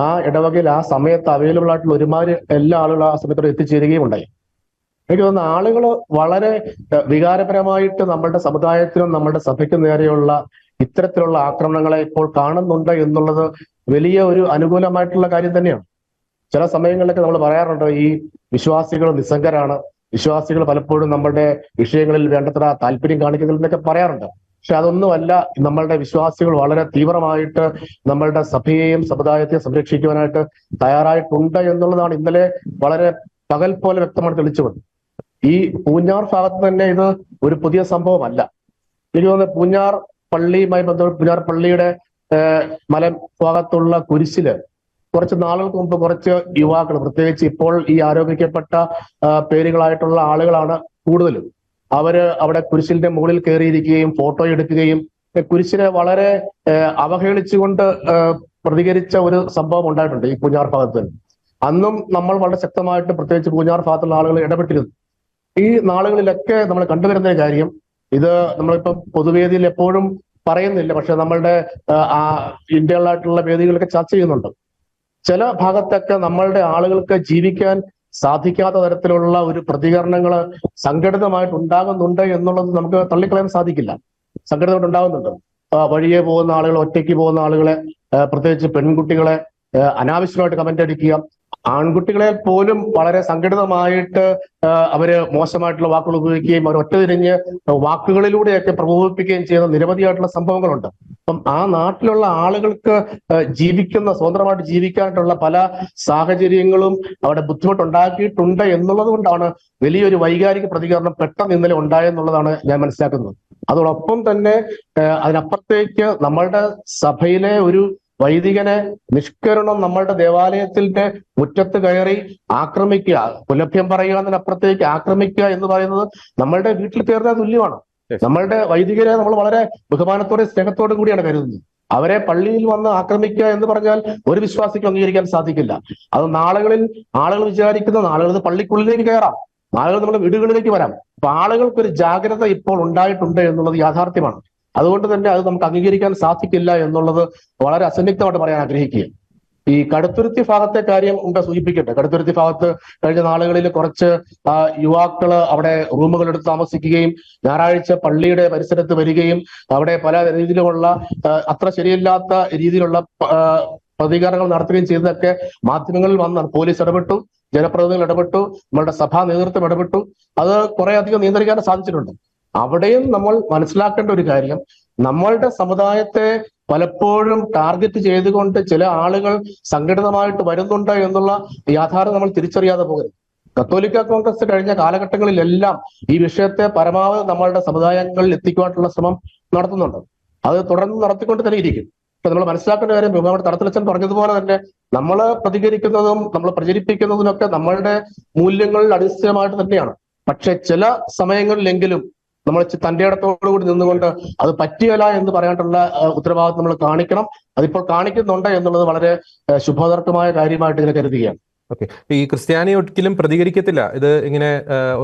ആ ഇടവകയിൽ ആ സമയത്ത് അവൈലബിൾ ആയിട്ടുള്ള ഒരുമാതിരി എല്ലാ ആളുകളും ആ സമയത്തോടെ എത്തിച്ചേരുകയും ഉണ്ടായി. എനിക്ക് തോന്നുന്നു ആളുകൾ വളരെ വികാരപരമായിട്ട് നമ്മുടെ സമുദായത്തിനും നമ്മുടെ സഭയ്ക്കും നേരെയുള്ള ഇത്തരത്തിലുള്ള ആക്രമണങ്ങളെ ഇപ്പോൾ കാണുന്നുണ്ട് എന്നുള്ളത് വലിയ ഒരു അനുകൂലമായിട്ടുള്ള കാര്യം തന്നെയാണ്. ചില സമയങ്ങളിലൊക്കെ നമ്മൾ പറയാറുണ്ട് ഈ വിശ്വാസികൾ നിസ്സംഗരാണ്, വിശ്വാസികൾ പലപ്പോഴും നമ്മുടെ വിഷയങ്ങളിൽ വേണ്ടത്ര താല്പര്യം കാണിക്കുന്നില്ലെന്നൊക്കെ പറയാറുണ്ട്. പക്ഷെ അതൊന്നുമല്ല. നമ്മളുടെ വിശ്വാസികൾ വളരെ തീവ്രമായിട്ട് നമ്മളുടെ സഭയെയും സമുദായത്തെയും സംരക്ഷിക്കുവാനായിട്ട് തയ്യാറായിട്ടുണ്ട് എന്നുള്ളതാണ് ഇന്നലെ വളരെ പകൽ പോലെ വ്യക്തമായി തെളിച്ചത്. ഈ പൂഞ്ഞാർ ഭാഗത്ത് തന്നെ ഇത് ഒരു പുതിയ സംഭവമല്ല. എനിക്ക് തോന്നുന്നത് പൂഞ്ഞാർ പള്ളിയുമായി ബന്ധപ്പെട്ട് പൂഞ്ഞാർ പള്ളിയുടെ മലഭാഗത്തുള്ള കുരിശില് കുറച്ച് നാളുകൾക്ക് മുമ്പ് കുറച്ച് യുവാക്കൾ, പ്രത്യേകിച്ച് ഇപ്പോൾ ഈ ആരോപിക്കപ്പെട്ട പേരുകളായിട്ടുള്ള ആളുകളാണ് കൂടുതലും, അവര് അവിടെ കുരിശിന്റെ മുകളിൽ കയറിയിരിക്കുകയും ഫോട്ടോ എടുക്കുകയും കുരിശിനെ വളരെ അവഹേളിച്ചുകൊണ്ട് പ്രതികരിച്ച ഒരു സംഭവം ഉണ്ടായിട്ടുണ്ട് ഈ പൂഞ്ഞാർ ഭാഗത്ത്. അന്നും നമ്മൾ വളരെ ശക്തമായിട്ട് പ്രത്യേകിച്ച് പൂഞ്ഞാർ ഭാഗത്തുള്ള ആളുകൾ ഇടപെട്ടിരുന്നു. ഈ നാളുകളിലൊക്കെ നമ്മൾ കണ്ടുവരുന്ന കാര്യം, ഇത് നമ്മളിപ്പം പൊതുവേദിയിൽ എപ്പോഴും പറയുന്നില്ല, പക്ഷെ നമ്മളുടെ ഇന്ത്യൻ ആയിട്ടുള്ള വേദികളൊക്കെ ചർച്ച ചെയ്യുന്നുണ്ട്. ചില ഭാഗത്തൊക്കെ നമ്മളുടെ ആളുകൾക്ക് ജീവിക്കാൻ സാധിക്കാത്ത തരത്തിലുള്ള ഒരു പ്രതികരണങ്ങൾ സംഘടിതമായിട്ട് ഉണ്ടാകുന്നുണ്ട് എന്നുള്ളത് നമുക്ക് തള്ളിക്കളയാൻ സാധിക്കില്ല. സംഘടിതമായിട്ട് ഉണ്ടാകുന്നുണ്ട്. വഴിയെ പോകുന്ന ആളുകൾ, ഒറ്റയ്ക്ക് പോകുന്ന ആളുകളെ, പ്രത്യേകിച്ച് പെൺകുട്ടികളെ അനാവശ്യമായിട്ട് കമന്റ് അടിക്കുക, ആൺകുട്ടികളെ പോലും വളരെ സംഘടിതമായിട്ട് അവര് മോശമായിട്ടുള്ള വാക്കുകൾ ഉപയോഗിക്കുകയും അവർ ഒറ്റതിരിഞ്ഞ് വാക്കുകളിലൂടെയൊക്കെ പ്രകോപിപ്പിക്കുകയും ചെയ്യുന്ന നിരവധിയായിട്ടുള്ള സംഭവങ്ങളുണ്ട്. അപ്പം ആ നാട്ടിലുള്ള ആളുകൾക്ക് സ്വതന്ത്രമായിട്ട് ജീവിക്കാനായിട്ടുള്ള പല സാഹചര്യങ്ങളും അവിടെ ബുദ്ധിമുട്ടുണ്ടാക്കിയിട്ടുണ്ട് എന്നുള്ളത് കൊണ്ടാണ് വലിയൊരു വൈകാരിക പ്രതികരണം പെട്ടെന്ന് ഇന്നലെ ഉണ്ടായെന്നുള്ളതാണ് ഞാൻ മനസ്സിലാക്കുന്നത്. അതോടൊപ്പം തന്നെ അതിനപ്പുറത്തേക്ക് നമ്മളുടെ സഭയിലെ ഒരു വൈദികനെ നിഷ്കരുണം നമ്മളുടെ ദേവാലയത്തിന്റെ മുറ്റത്ത് കയറി ആക്രമിക്കുക, പുലഭ്യം പറയുക എന്നതിനപ്പുറത്തേക്ക് ആക്രമിക്കുക എന്ന് പറയുന്നത് നമ്മളുടെ വീട്ടിൽ കയറുന്ന തുല്യമാണ്. നമ്മളുടെ വൈദികരെ നമ്മൾ വളരെ ബഹുമാനത്തോടെ സ്നേഹത്തോടു കൂടിയാണ് കരുതുന്നത്. അവരെ പള്ളിയിൽ വന്ന് ആക്രമിക്കുക എന്ന് പറഞ്ഞാൽ ഒരു വിശ്വാസിക്ക് അംഗീകരിക്കാൻ സാധിക്കില്ല. അത് ആളുകൾ വിചാരിക്കുന്ന ആളുകൾ പള്ളിക്കുള്ളിലേക്ക് കയറാം, ആളുകൾ നമ്മുടെ വീടുകളിലേക്ക് വരാം. അപ്പൊ ആളുകൾക്കൊരു ജാഗ്രത ഇപ്പോൾ ഉണ്ടായിട്ടുണ്ട് എന്നുള്ളത് യാഥാർത്ഥ്യമാണ്. അതുകൊണ്ട് തന്നെ അത് നമുക്ക് അംഗീകരിക്കാൻ സാധിക്കില്ല എന്നുള്ളത് വളരെ അസന്നിഗ്ധമായിട്ട് പറയാൻ ആഗ്രഹിക്കുക. ഈ കടുത്തുരുത്തി ഭാഗത്തെ കാര്യം സൂചിപ്പിക്കട്ടെ. കടുത്തുരുത്തി ഭാഗത്ത് കഴിഞ്ഞ നാളുകളിൽ കുറച്ച് യുവാക്കള് അവിടെ റൂമുകൾ എടുത്ത് താമസിക്കുകയും ഞായറാഴ്ച പള്ളിയുടെ പരിസരത്ത് വരികയും അവിടെ പല രീതിയിലുമുള്ള അത്ര ശരിയല്ലാത്ത രീതിയിലുള്ള പ്രതികരണങ്ങൾ നടത്തുകയും ചെയ്തതൊക്കെ മാധ്യമങ്ങളിൽ വന്നാണ്. പോലീസ് ഇടപെട്ടു, ജനപ്രതിനിധികൾ ഇടപെട്ടു, നമ്മളുടെ സഭാ നേതൃത്വം ഇടപെട്ടു. അത് കുറെ അധികം നിയന്ത്രിക്കാൻ സാധിച്ചിട്ടുണ്ട്. അവിടെയും നമ്മൾ മനസ്സിലാക്കേണ്ട ഒരു കാര്യം, നമ്മളുടെ സമുദായത്തെ പലപ്പോഴും ടാർഗറ്റ് ചെയ്തുകൊണ്ട് ചില ആളുകൾ സംഘടിതമായിട്ട് വരുന്നുണ്ട് എന്നുള്ള യാഥാർത്ഥ്യം നമ്മൾ തിരിച്ചറിയാതെ പോകരുത്. കത്തോലിക്ക കോൺഗ്രസ് കഴിഞ്ഞ കാലഘട്ടങ്ങളിലെല്ലാം ഈ വിഷയത്തെ പരമാവധി നമ്മളുടെ സമുദായങ്ങളിൽ എത്തിക്കുവാനുള്ള ശ്രമം നടത്തുന്നുണ്ട്. അത് തുടർന്ന് നടത്തിക്കൊണ്ട് തന്നെ ഇരിക്കും. പക്ഷെ നമ്മൾ മനസ്സിലാക്കേണ്ട കാര്യം, നമ്മുടെ തടത്തിലച്ചൻ പറഞ്ഞതുപോലെ തന്നെ നമ്മൾ പ്രതികരിക്കുന്നതും നമ്മൾ പ്രചരിപ്പിക്കുന്നതിനൊക്കെ നമ്മളുടെ മൂല്യങ്ങളിൽ അടിസ്ഥാനമായിട്ട് തന്നെയാണ്. പക്ഷെ ചില സമയങ്ങളിലെങ്കിലും നമ്മൾ തന്റെ ഇടത്തോടുകൂടി നിന്നുകൊണ്ട് അത് പറ്റിയല്ല എന്ന് പറയാനുള്ള ഉത്തരവാദിത്വം നമ്മൾ കാണിക്കണം. അതിപ്പോൾ കാണിക്കുന്നുണ്ട് എന്നുള്ളത് വളരെ ശുഭതർക്കമായ കാര്യമായിട്ട് ഇതിനെ കരുതുകയാണ്. ഓക്കെ, ഈ ക്രിസ്ത്യാനി ഒരിക്കലും പ്രതികരിക്കത്തില്ല, ഇത് ഇങ്ങനെ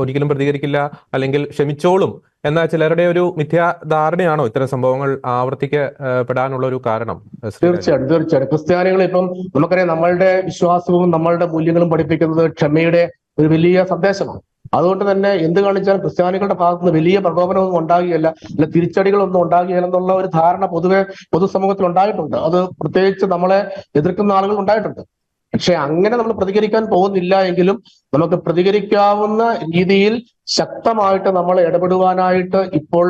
ഒരിക്കലും പ്രതികരിക്കില്ല അല്ലെങ്കിൽ ക്ഷമിച്ചോളും എന്ന ചിലരുടെ ഒരു മിഥ്യാധാരണയാണോ ഇത്തരം സംഭവങ്ങൾ ആവർത്തിക്കപ്പെടാനുള്ള ഒരു കാരണം? തീർച്ചയായിട്ടും ക്രിസ്ത്യാനികൾ ഇപ്പം നമുക്കറിയാം, നമ്മളുടെ വിശ്വാസവും നമ്മളുടെ മൂല്യങ്ങളും പഠിപ്പിക്കുന്നത് ക്ഷമയുടെ ഒരു വലിയ സന്ദേശമാണ്. അതുകൊണ്ട് തന്നെ എന്ത് കാണിച്ചാലും ക്രിസ്ത്യാനികളുടെ ഭാഗത്ത് നിന്ന് വലിയ പ്രകോപനമൊന്നും ഉണ്ടാകുകയല്ല, അല്ല തിരിച്ചടികളൊന്നും ഉണ്ടാകുകയില്ല എന്നുള്ള ഒരു ധാരണ പൊതുസമൂഹത്തിൽ ഉണ്ടായിട്ടുണ്ട്. അത് പ്രത്യേകിച്ച് നമ്മളെ എതിർക്കുന്ന ആളുകൾ ഉണ്ടായിട്ടുണ്ട്. പക്ഷെ അങ്ങനെ നമ്മൾ പ്രതികരിക്കാൻ പോകുന്നില്ല എങ്കിലും നമുക്ക് പ്രതികരിക്കാവുന്ന രീതിയിൽ ശക്തമായിട്ട് നമ്മൾ ഇടപെടുവാനായിട്ട് ഇപ്പോൾ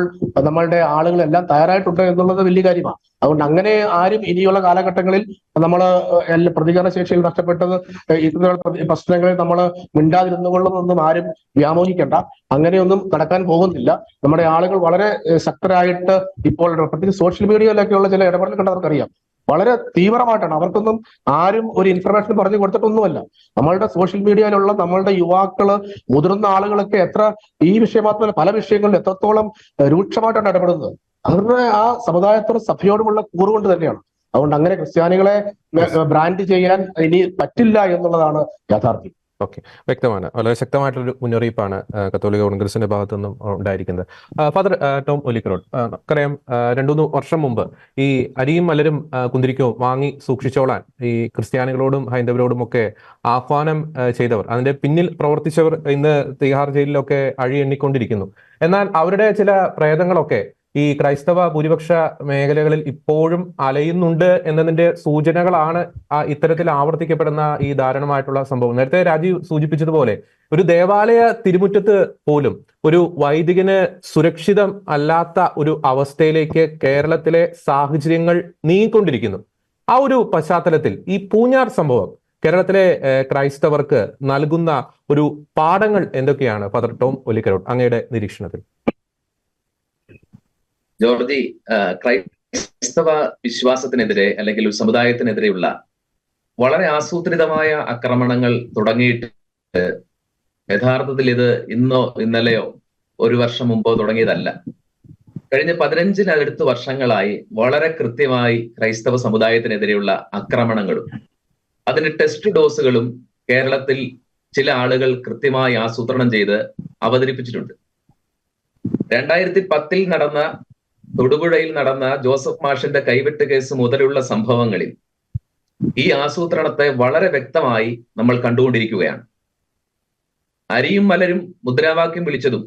നമ്മളുടെ ആളുകളെല്ലാം തയ്യാറായിട്ടുണ്ട് എന്നുള്ളത് വലിയ കാര്യമാണ്. അതുകൊണ്ട് അങ്ങനെ ആരും ഇനിയുള്ള കാലഘട്ടങ്ങളിൽ നമ്മൾ പ്രതികരണ ശേഷിയിൽ നഷ്ടപ്പെട്ടത് ഇത്തരത്തിലുള്ള പ്രശ്നങ്ങളിൽ നമ്മൾ മിണ്ടാതിരുന്നുകൊള്ളുന്നൊന്നും ആരും വ്യാമോഹിക്കേണ്ട. അങ്ങനെയൊന്നും നടക്കാൻ പോകുന്നില്ല. നമ്മുടെ ആളുകൾ വളരെ ശക്തരായിട്ട് ഇപ്പോൾ പ്രത്യേകിച്ച് സോഷ്യൽ മീഡിയയിലൊക്കെയുള്ള ചില ഇടപെടൽ കണ്ടവർക്കറിയാം, വളരെ തീവ്രമായിട്ടാണ്. അവർക്കൊന്നും ആരും ഒരു ഇൻഫർമേഷൻ പറഞ്ഞു കൊടുത്തിട്ടൊന്നുമല്ല. നമ്മളുടെ സോഷ്യൽ മീഡിയയിലുള്ള നമ്മളുടെ യുവാക്കള്, മുതിർന്ന ആളുകളൊക്കെ ഈ വിഷയം മാത്രമല്ല പല വിഷയങ്ങളിലും എത്രത്തോളം രൂക്ഷമായിട്ടാണ് ഇടപെടുന്നത്. അവരുടെ ആ സമുദായത്തോടും സഭയോടുമുള്ള കൂറുകൊണ്ട് തന്നെയാണ്. അതുകൊണ്ട് അങ്ങനെ ക്രിസ്ത്യാനികളെ ബ്രാൻഡ് ചെയ്യാൻ ഇനി പറ്റില്ല എന്നുള്ളതാണ് യാഥാർത്ഥ്യം. ഓക്കെ, വ്യക്തമാണ്. വളരെ ശക്തമായിട്ടൊരു മുന്നറിയിപ്പാണ് കത്തോലിക്ക കോൺഗ്രസിന്റെ ഭാഗത്തു നിന്നും ഉണ്ടായിരിക്കുന്നത്. ഫാദർ ടോം ഒലിക്കറോഡ്, നമുക്കറിയാം 2-3 വർഷം മുമ്പ് ഈ അരിയും മലരും കുന്തിരിക്കവും വാങ്ങി സൂക്ഷിച്ചോളാൻ ഈ ക്രിസ്ത്യാനികളോടും ഹൈന്ദവരോടും ഒക്കെ ആഹ്വാനം ചെയ്തവർ, അതിന്റെ പിന്നിൽ പ്രവർത്തിച്ചവർ ഇന്ന് തിഹാർ ജയിലിലൊക്കെ അഴി എണ്ണിക്കൊണ്ടിരിക്കുന്നു. എന്നാൽ അവരുടെ ചില പ്രേതങ്ങളൊക്കെ ഈ ക്രൈസ്തവ ഭൂരിപക്ഷ മേഖലകളിൽ ഇപ്പോഴും അലയുന്നുണ്ട് എന്നതിന്റെ സൂചനകളാണ് ഇത്തരത്തിൽ ആവർത്തിക്കപ്പെടുന്ന ഈ ദാരുണമായിട്ടുള്ള സംഭവം. നേരത്തെ രാജീവ് സൂചിപ്പിച്ചതുപോലെ ഒരു ദേവാലയ തിരുമുറ്റത്ത് പോലും ഒരു വൈദികന് സുരക്ഷിതം അല്ലാത്ത ഒരു അവസ്ഥയിലേക്ക് കേരളത്തിലെ സാഹചര്യങ്ങൾ നീങ്ങിക്കൊണ്ടിരിക്കുന്നു. ആ ഒരു പശ്ചാത്തലത്തിൽ ഈ പൂഞ്ഞാർ സംഭവം കേരളത്തിലെ ക്രൈസ്തവർക്ക് നൽകുന്ന ഒരു പാഠങ്ങൾ എന്തൊക്കെയാണ്? ഫാദർ ടോം ഒലിക്കരോഡ്, അങ്ങയുടെ നിരീക്ഷണത്തിൽ. ജോർജി, ക്രൈസ്തവ വിശ്വാസത്തിനെതിരെ അല്ലെങ്കിൽ ഒരു സമുദായത്തിനെതിരെയുള്ള വളരെ ആസൂത്രിതമായ ആക്രമണങ്ങൾ തുടങ്ങിയിട്ട് യഥാർത്ഥത്തിൽ ഇത് ഇന്നോ ഇന്നലെയോ ഒരു വർഷം മുമ്പോ തുടങ്ങിയതല്ല. കഴിഞ്ഞ 15-അടുത്ത് വർഷങ്ങളായി വളരെ കൃത്യമായി ക്രൈസ്തവ സമുദായത്തിനെതിരെയുള്ള ആക്രമണങ്ങളും അതിന്റെ ടെസ്റ്റ് ഡോസുകളും കേരളത്തിൽ ചില ആളുകൾ കൃത്യമായി ആസൂത്രണം ചെയ്ത് അവതരിപ്പിച്ചിട്ടുണ്ട്. 2010 നടന്ന തൊടുപുഴയിൽ നടന്ന ജോസഫ് മാഷിന്റെ കൈവെട്ട് കേസ് മുതലുള്ള സംഭവങ്ങളിൽ ഈ ആസൂത്രണത്തെ വളരെ വ്യക്തമായി നമ്മൾ കണ്ടുകൊണ്ടിരിക്കുകയാണ്. അരിയും മലരും മുദ്രാവാക്യം വിളിച്ചതും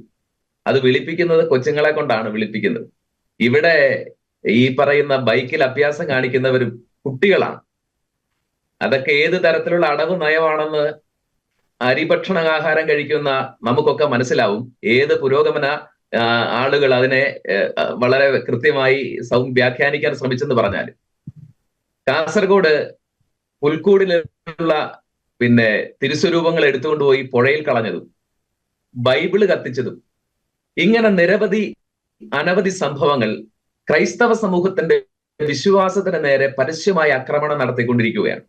അത് വിളിപ്പിക്കുന്നത് കൊച്ചുങ്ങളെ കൊണ്ടാണ് വിളിപ്പിക്കുന്നത്. ഇവിടെ ഈ പറയുന്ന ബൈക്കിൽ അഭ്യാസം കാണിക്കുന്നവരും കുട്ടികളാണ്. അതൊക്കെ ഏത് തരത്തിലുള്ള അടവ് നയമാണെന്ന് അരിഭക്ഷണാഹാരം കഴിക്കുന്ന നമുക്കൊക്കെ മനസ്സിലാവും. ഏത് പുരോഗമന ആളുകൾ അതിനെ വളരെ കൃത്യമായി വ്യാഖ്യാനിക്കാൻ ശ്രമിച്ചെന്ന് പറഞ്ഞാൽ, കാസർഗോഡ് പുൽക്കൂടിലുള്ള തിരുസ്വരൂപങ്ങൾ എടുത്തുകൊണ്ടുപോയി പുഴയിൽ കളഞ്ഞതും ബൈബിള് കത്തിച്ചതും ഇങ്ങനെ അനവധി സംഭവങ്ങൾ ക്രൈസ്തവ സമൂഹത്തിന്റെ വിശ്വാസത്തിന് നേരെ പരസ്യമായ ആക്രമണം നടത്തിക്കൊണ്ടിരിക്കുകയാണ്.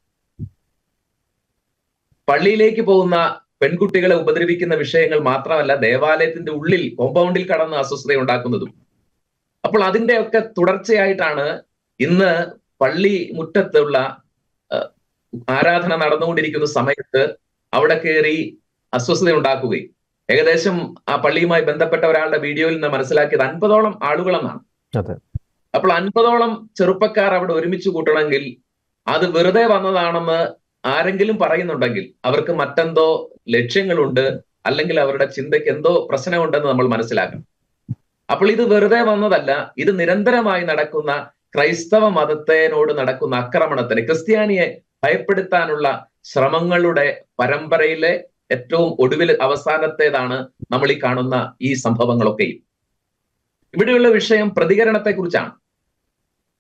പള്ളിയിലേക്ക് പോകുന്ന പെൺകുട്ടികളെ ഉപദ്രവിക്കുന്ന വിഷയങ്ങൾ മാത്രമല്ല, ദേവാലയത്തിന്റെ ഉള്ളിൽ കോമ്പൗണ്ടിൽ കടന്ന് അസ്വസ്ഥത ഉണ്ടാക്കുന്നതും. അപ്പോൾ അതിന്റെയൊക്കെ തുടർച്ചയായിട്ടാണ് ഇന്ന് പള്ളി മുറ്റത്തുള്ള ആരാധന നടന്നുകൊണ്ടിരിക്കുന്ന സമയത്ത് അവിടെ കയറി അസ്വസ്ഥത ഉണ്ടാക്കുകയും, ഏകദേശം ആ പള്ളിയുമായി ബന്ധപ്പെട്ട ഒരാളുടെ വീഡിയോയിൽ നിന്ന് മനസ്സിലാക്കിയത് 50ഓളം ആളുകളെന്നാണ്. അപ്പോൾ 50ഓളം ചെറുപ്പക്കാർ അവിടെ ഒരുമിച്ച് കൂട്ടണമെങ്കിൽ അത് വെറുതെ വന്നതാണെന്ന് ആരെങ്കിലും പറയുന്നുണ്ടെങ്കിൽ അവർക്ക് മറ്റെന്തോ ലക്ഷ്യങ്ങളുണ്ട്, അല്ലെങ്കിൽ അവരുടെ ചിന്തയ്ക്ക് എന്തോ പ്രശ്നമുണ്ടെന്ന് നമ്മൾ മനസ്സിലാക്കണം. അപ്പോൾ ഇത് വെറുതെ വന്നതല്ല, ഇത് നിരന്തരമായി നടക്കുന്ന ക്രൈസ്തവ മതത്തിനോട് നടക്കുന്ന ആക്രമണത്തിന്, ക്രിസ്ത്യാനിയെ ഭയപ്പെടുത്താനുള്ള ശ്രമങ്ങളുടെ പരമ്പരയിലെ ഏറ്റവും ഒടുവിൽ അവസാനത്തേതാണ് നമ്മൾ ഈ കാണുന്ന ഈ സംഭവങ്ങളൊക്കെയും. ഇവിടെയുള്ള വിഷയം പ്രതികരണത്തെക്കുറിച്ചാണ്.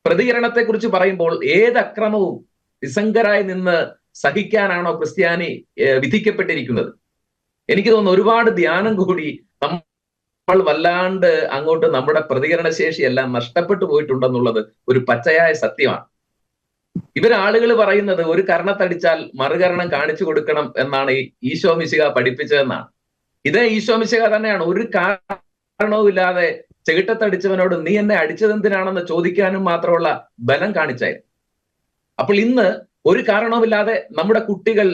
പ്രതികരണത്തെക്കുറിച്ച് പറയുമ്പോൾ ഏത് അക്രമവും നിസ്സംഗരായി നിന്ന് സഹിക്കാനാണോ ക്രിസ്ത്യാനി വിധിക്കപ്പെട്ടിരിക്കുന്നത്? എനിക്ക് തോന്നുന്നു ഒരുപാട് ധ്യാനം കൂടി നമ്മൾ വല്ലാണ്ട് അങ്ങോട്ട് നമ്മുടെ പ്രതികരണശേഷി എല്ലാം നഷ്ടപ്പെട്ടു പോയിട്ടുണ്ടെന്നുള്ളത് ഒരു പച്ചയായ സത്യമാണ്. ഇവരാളുകൾ പറയുന്നത് ഒരു കർണത്തടിച്ചാൽ മറുകരണം കാണിച്ചു കൊടുക്കണം എന്നാണ് ഈശോ മിശിഹ പഠിപ്പിച്ചതെന്നാണ്. ഇതേ ഈശോ മിശിഹ തന്നെയാണ് ഒരു കാരണവും ഇല്ലാതെ ചെകിട്ടത്തടിച്ചവനോട് നീ എന്നെ അടിച്ചതെന്തിനാണെന്ന് ചോദിക്കാനും മാത്രമുള്ള ബലം കാണിച്ചായിരുന്നു. അപ്പോൾ ഇന്ന് ഒരു കാരണവുമില്ലാതെ നമ്മുടെ കുട്ടികൾ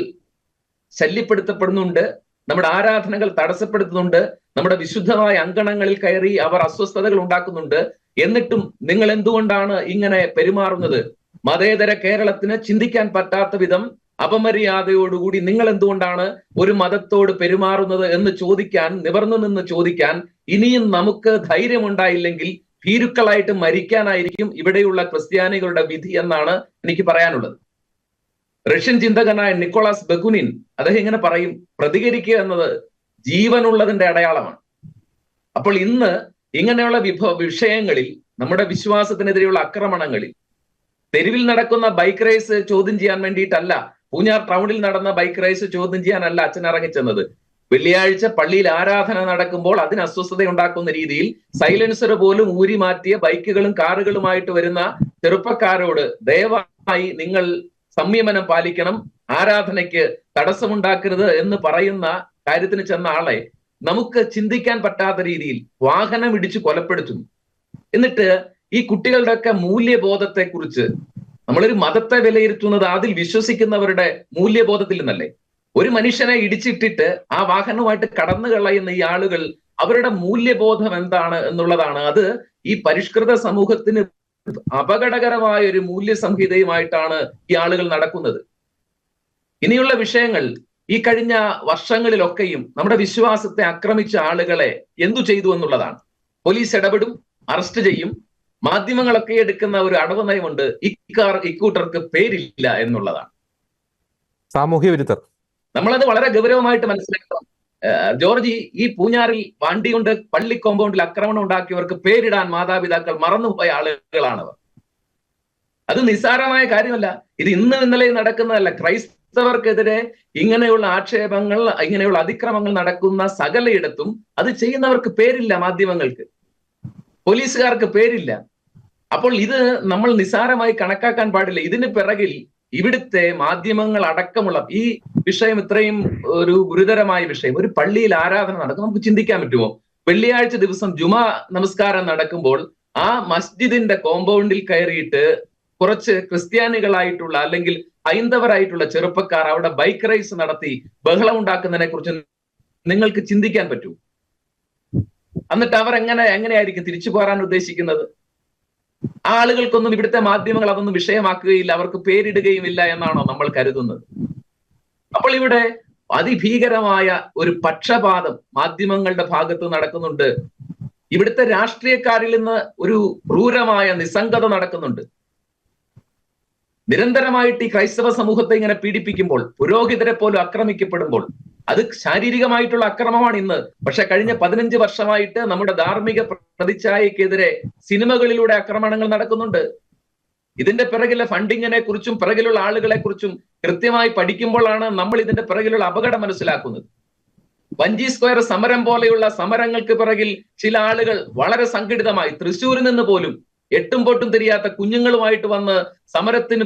ശല്യപ്പെടുത്തപ്പെടുന്നുണ്ട്, നമ്മുടെ ആരാധനകൾ തടസ്സപ്പെടുത്തുന്നുണ്ട്, നമ്മുടെ വിശുദ്ധമായ അങ്കണങ്ങളിൽ കയറി അവർ അസ്വസ്ഥതകൾ ഉണ്ടാക്കുന്നുണ്ട്. എന്നിട്ടും നിങ്ങൾ എന്തുകൊണ്ടാണ് ഇങ്ങനെ പെരുമാറുന്നത്? മതേതര കേരളത്തിന് ചിന്തിക്കാൻ പറ്റാത്ത വിധം അപമര്യാദയോടുകൂടി നിങ്ങൾ എന്തുകൊണ്ടാണ് ഒരു മതത്തോട് പെരുമാറുന്നത് എന്ന് ചോദിക്കാൻ, നിവർന്നു നിന്ന് ചോദിക്കാൻ ഇനിയും നമുക്ക് ധൈര്യമുണ്ടായില്ലെങ്കിൽ ഭീരുക്കളായിട്ട് മരിക്കാനായിരിക്കും ഇവിടെയുള്ള ക്രിസ്ത്യാനികളുടെ വിധി എന്നാണ് എനിക്ക് പറയാനുള്ളത്. റഷ്യൻ ചിന്തകനായ നിക്കോളാസ് ബെകുനിൻ അദ്ദേഹം ഇങ്ങനെ പറയും, പ്രതികരിക്കുക എന്നത് ജീവനുള്ളതിന്റെ അടയാളമാണ്. അപ്പോൾ ഇന്ന് ഇങ്ങനെയുള്ള വിഷയങ്ങളിൽ, നമ്മുടെ വിശ്വാസത്തിനെതിരെയുള്ള ആക്രമണങ്ങളിൽ, തെരുവിൽ നടക്കുന്ന ബൈക്ക് റേസ് ചോദ്യം ചെയ്യാൻ വേണ്ടിയിട്ടല്ല, പൂഞ്ഞാർ ടൗണിൽ നടന്ന ബൈക്ക് റേസ് ചോദ്യം ചെയ്യാനല്ല അച്ഛൻ ഇറങ്ങിച്ചെന്നത്. വെള്ളിയാഴ്ച പള്ളിയിൽ ആരാധന നടക്കുമ്പോൾ അതിന് അസ്വസ്ഥത ഉണ്ടാക്കുന്ന രീതിയിൽ സൈലൻസർ പോലും ഊരി മാറ്റിയ ബൈക്കുകളും കാറുകളുമായിട്ട് വരുന്ന ചെറുപ്പക്കാരോട് ദയവായി നിങ്ങൾ സംയമനം പാലിക്കണം, ആരാധനയ്ക്ക് തടസ്സമുണ്ടാക്കരുത് എന്ന് പറയുന്ന കാര്യത്തിന് ചെന്ന ആളെ നമുക്ക് ചിന്തിക്കാൻ പറ്റാത്ത രീതിയിൽ വാഹനം ഇടിച്ച് കൊലപ്പെടുത്തുന്നു. എന്നിട്ട് ഈ കുട്ടികളുടെയൊക്കെ മൂല്യബോധത്തെക്കുറിച്ച്, നമ്മളൊരു മതത്തെ വിലയിരുത്തുന്നത് അതിൽ വിശ്വസിക്കുന്നവരുടെ മൂല്യബോധത്തിൽ നിന്നല്ലേ? ഒരു മനുഷ്യനെ ഇടിച്ചിട്ടിട്ട് ആ വാഹനവുമായിട്ട് കടന്നു കളയുന്ന ഈ ആളുകൾ, അവരുടെ മൂല്യബോധം എന്താണ് എന്നുള്ളതാണ്. അത് ഈ പരിഷ്കൃത സമൂഹത്തിന് അപകടകരമായ ഒരു മൂല്യസംഹിതയുമായിട്ടാണ് ഈ ആളുകൾ നടക്കുന്നത്. ഇനിയുള്ള വിഷയങ്ങൾ, ഈ കഴിഞ്ഞ വർഷങ്ങളിലൊക്കെയും നമ്മുടെ വിശ്വാസത്തെ ആക്രമിച്ച ആളുകളെ എന്തു ചെയ്തു എന്നുള്ളതാണ്. പോലീസ് ഇടപെടും, അറസ്റ്റ് ചെയ്യും. മാധ്യമങ്ങളൊക്കെ എടുക്കുന്ന ഒരു അടവ് നയമുണ്ട്, ഇക്കൂട്ടർക്ക് പേരില്ല എന്നുള്ളതാണ്. സാമൂഹ്യ വിരുദ്ധർ. നമ്മളത് വളരെ ഗൗരവമായിട്ട് മനസ്സിലാക്കണം. ജോർജ്, ഈ പൂഞ്ഞാറിൽ വണ്ടി കൊണ്ട് പള്ളി കോമ്പൗണ്ടിൽ ആക്രമണം ഉണ്ടാക്കിയവർക്ക് പേരിടാൻ മാതാപിതാക്കൾ മറന്നുപോയ ആളുകളാണവർ. അത് നിസ്സാരമായ കാര്യമല്ല. ഇത് ഇന്നും ഇന്നലെ നടക്കുന്നതല്ല. ക്രൈസ്തവർക്കെതിരെ ഇങ്ങനെയുള്ള ആക്ഷേപങ്ങൾ, ഇങ്ങനെയുള്ള അതിക്രമങ്ങൾ നടക്കുന്ന സകലയിടത്തും അത് ചെയ്യുന്നവർക്ക് പേരില്ല, മാധ്യമങ്ങൾക്ക്, പോലീസുകാർക്ക് പേരില്ല. അപ്പോൾ ഇത് നമ്മൾ നിസ്സാരമായി കണക്കാക്കാൻ പാടില്ല. ഇതിന് പിറകിൽ ഇവിടുത്തെ മാധ്യമങ്ങൾ അടക്കമുള്ള ഈ വിഷയം, ഇത്രയും ഒരു ഗുരുതരമായ വിഷയം, ഒരു പള്ളിയിൽ ആരാധന നടക്കും, നമുക്ക് ചിന്തിക്കാൻ പറ്റുമോ? വെള്ളിയാഴ്ച ദിവസം ജുമാ നമസ്കാരം നടക്കുമ്പോൾ ആ മസ്ജിദിന്റെ കോമ്പൗണ്ടിൽ കയറിയിട്ട് കുറച്ച് ക്രിസ്ത്യാനികളായിട്ടുള്ള അല്ലെങ്കിൽ ഹൈന്ദവരായിട്ടുള്ള ചെറുപ്പക്കാർ അവിടെ ബൈക്ക് റേസ് നടത്തി ബഹളം ഉണ്ടാക്കുന്നതിനെ കുറിച്ച് നിങ്ങൾക്ക് ചിന്തിക്കാൻ പറ്റൂ? എന്നിട്ട് അവർ എങ്ങനെയായിരിക്കും തിരിച്ചു പോരാൻ ഉദ്ദേശിക്കുന്നത്? ആ ആളുകൾക്കൊന്നും ഇവിടുത്തെ മാധ്യമങ്ങൾ അതൊന്നും വിഷയമാക്കുകയില്ല, അവർക്ക് പേരിടുകയുമില്ല എന്നാണോ നമ്മൾ കരുതുന്നത്? അപ്പോൾ ഇവിടെ അതിഭീകരമായ ഒരു പക്ഷപാതം മാധ്യമങ്ങളുടെ ഭാഗത്ത് നടക്കുന്നുണ്ട്. ഇവിടുത്തെ രാഷ്ട്രീയക്കാരിൽ നിന്ന് ഒരു ക്രൂരമായ നിസ്സംഗത നടക്കുന്നുണ്ട്. നിരന്തരമായിട്ട് ഈ ക്രൈസ്തവ സമൂഹത്തെ ഇങ്ങനെ പീഡിപ്പിക്കുമ്പോൾ, പുരോഹിതരെ പോലും ആക്രമിക്കപ്പെടുമ്പോൾ, അത് ശാരീരികമായിട്ടുള്ള അക്രമമാണ് ഇന്ന്. പക്ഷെ കഴിഞ്ഞ 15 വർഷമായിട്ട് നമ്മുടെ ധാർമ്മിക പ്രതിച്ഛായക്കെതിരെ സിനിമകളിലൂടെ ആക്രമണങ്ങൾ നടക്കുന്നുണ്ട്. ഇതിന്റെ പിറകിലെ ഫണ്ടിങ്ങിനെ കുറിച്ചും പിറകിലുള്ള ആളുകളെ കുറിച്ചും കൃത്യമായി പഠിക്കുമ്പോഴാണ് നമ്മൾ ഇതിന്റെ പിറകിലുള്ള അപകടം മനസ്സിലാക്കുന്നത്. വഞ്ചി സ്ക്വയർ സമരം പോലെയുള്ള സമരങ്ങൾക്ക് പിറകിൽ ചില ആളുകൾ വളരെ സംഘടിതമായി തൃശ്ശൂരിൽ നിന്ന് പോലും എട്ടും പൊട്ടും തിരിയാത്ത കുഞ്ഞുങ്ങളുമായിട്ട് വന്ന് സമരത്തിന്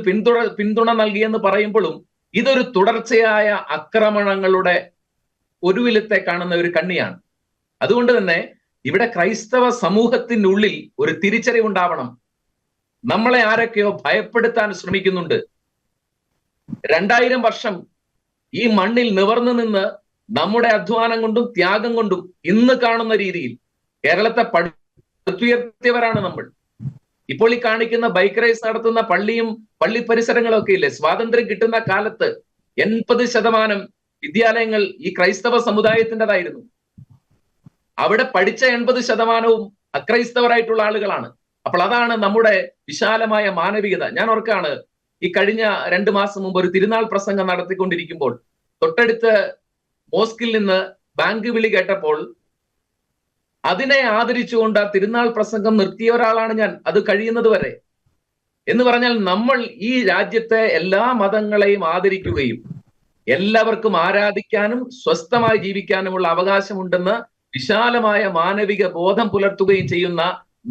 പിന്തുണ നൽകിയെന്ന് പറയുമ്പോഴും ഇതൊരു തുടർച്ചയായ ആക്രമണങ്ങളുടെ ഒടുവിലത്തെ കാണുന്ന ഒരു കണ്ണിയാണ്. അതുകൊണ്ട് തന്നെ ഇവിടെ ക്രൈസ്തവ സമൂഹത്തിനുള്ളിൽ ഒരു തിരിച്ചറിവുണ്ടാവണം. നമ്മളെ ആരൊക്കെയോ ഭയപ്പെടുത്താൻ ശ്രമിക്കുന്നുണ്ട്. 2000 വർഷം ഈ മണ്ണിൽ നിവർന്നു നിന്ന് നമ്മുടെ അധ്വാനം കൊണ്ടും ത്യാഗം കൊണ്ടും ഇന്ന് കാണുന്ന രീതിയിൽ കേരളത്തെ പടുത്തുയർത്തിയവരാണ് നമ്മൾ. ഇപ്പോൾ ഈ കാണിക്കുന്ന ബൈക്ക് റേസ് നടത്തുന്ന പള്ളി പരിസരങ്ങളൊക്കെ ഇല്ലേ, സ്വാതന്ത്ര്യം കിട്ടുന്ന കാലത്ത് 80% വിദ്യാലയങ്ങൾ ഈ ക്രൈസ്തവ സമുദായത്തിൻ്റെതായിരുന്നു. അവിടെ പഠിച്ച 80%വും അക്രൈസ്തവരായിട്ടുള്ള ആളുകളാണ്. അപ്പോൾ അതാണ് നമ്മുടെ വിശാലമായ മാനവികത. ഞാൻ ഓർക്കാണ്, ഈ കഴിഞ്ഞ 2 മാസം മുമ്പ് ഒരു തിരുനാൾ പ്രസംഗം നടത്തിക്കൊണ്ടിരിക്കുമ്പോൾ തൊട്ടടുത്ത് മോസ്കിൽ നിന്ന് ബാങ്ക് വിളി കേട്ടപ്പോൾ അതിനെ ആദരിച്ചുകൊണ്ട് ആ തിരുനാൾ പ്രസംഗം നിർത്തിയ ഒരാളാണ് ഞാൻ, അത് കഴിയുന്നത് വരെ. എന്ന് പറഞ്ഞാൽ നമ്മൾ ഈ രാജ്യത്തെ എല്ലാ മതങ്ങളെയും ആദരിക്കുകയും എല്ലാവർക്കും ആരാധിക്കാനും സ്വസ്ഥമായി ജീവിക്കാനുമുള്ള അവകാശമുണ്ടെന്ന് വിശാലമായ മാനവിക ബോധം പുലർത്തുകയും ചെയ്യുന്ന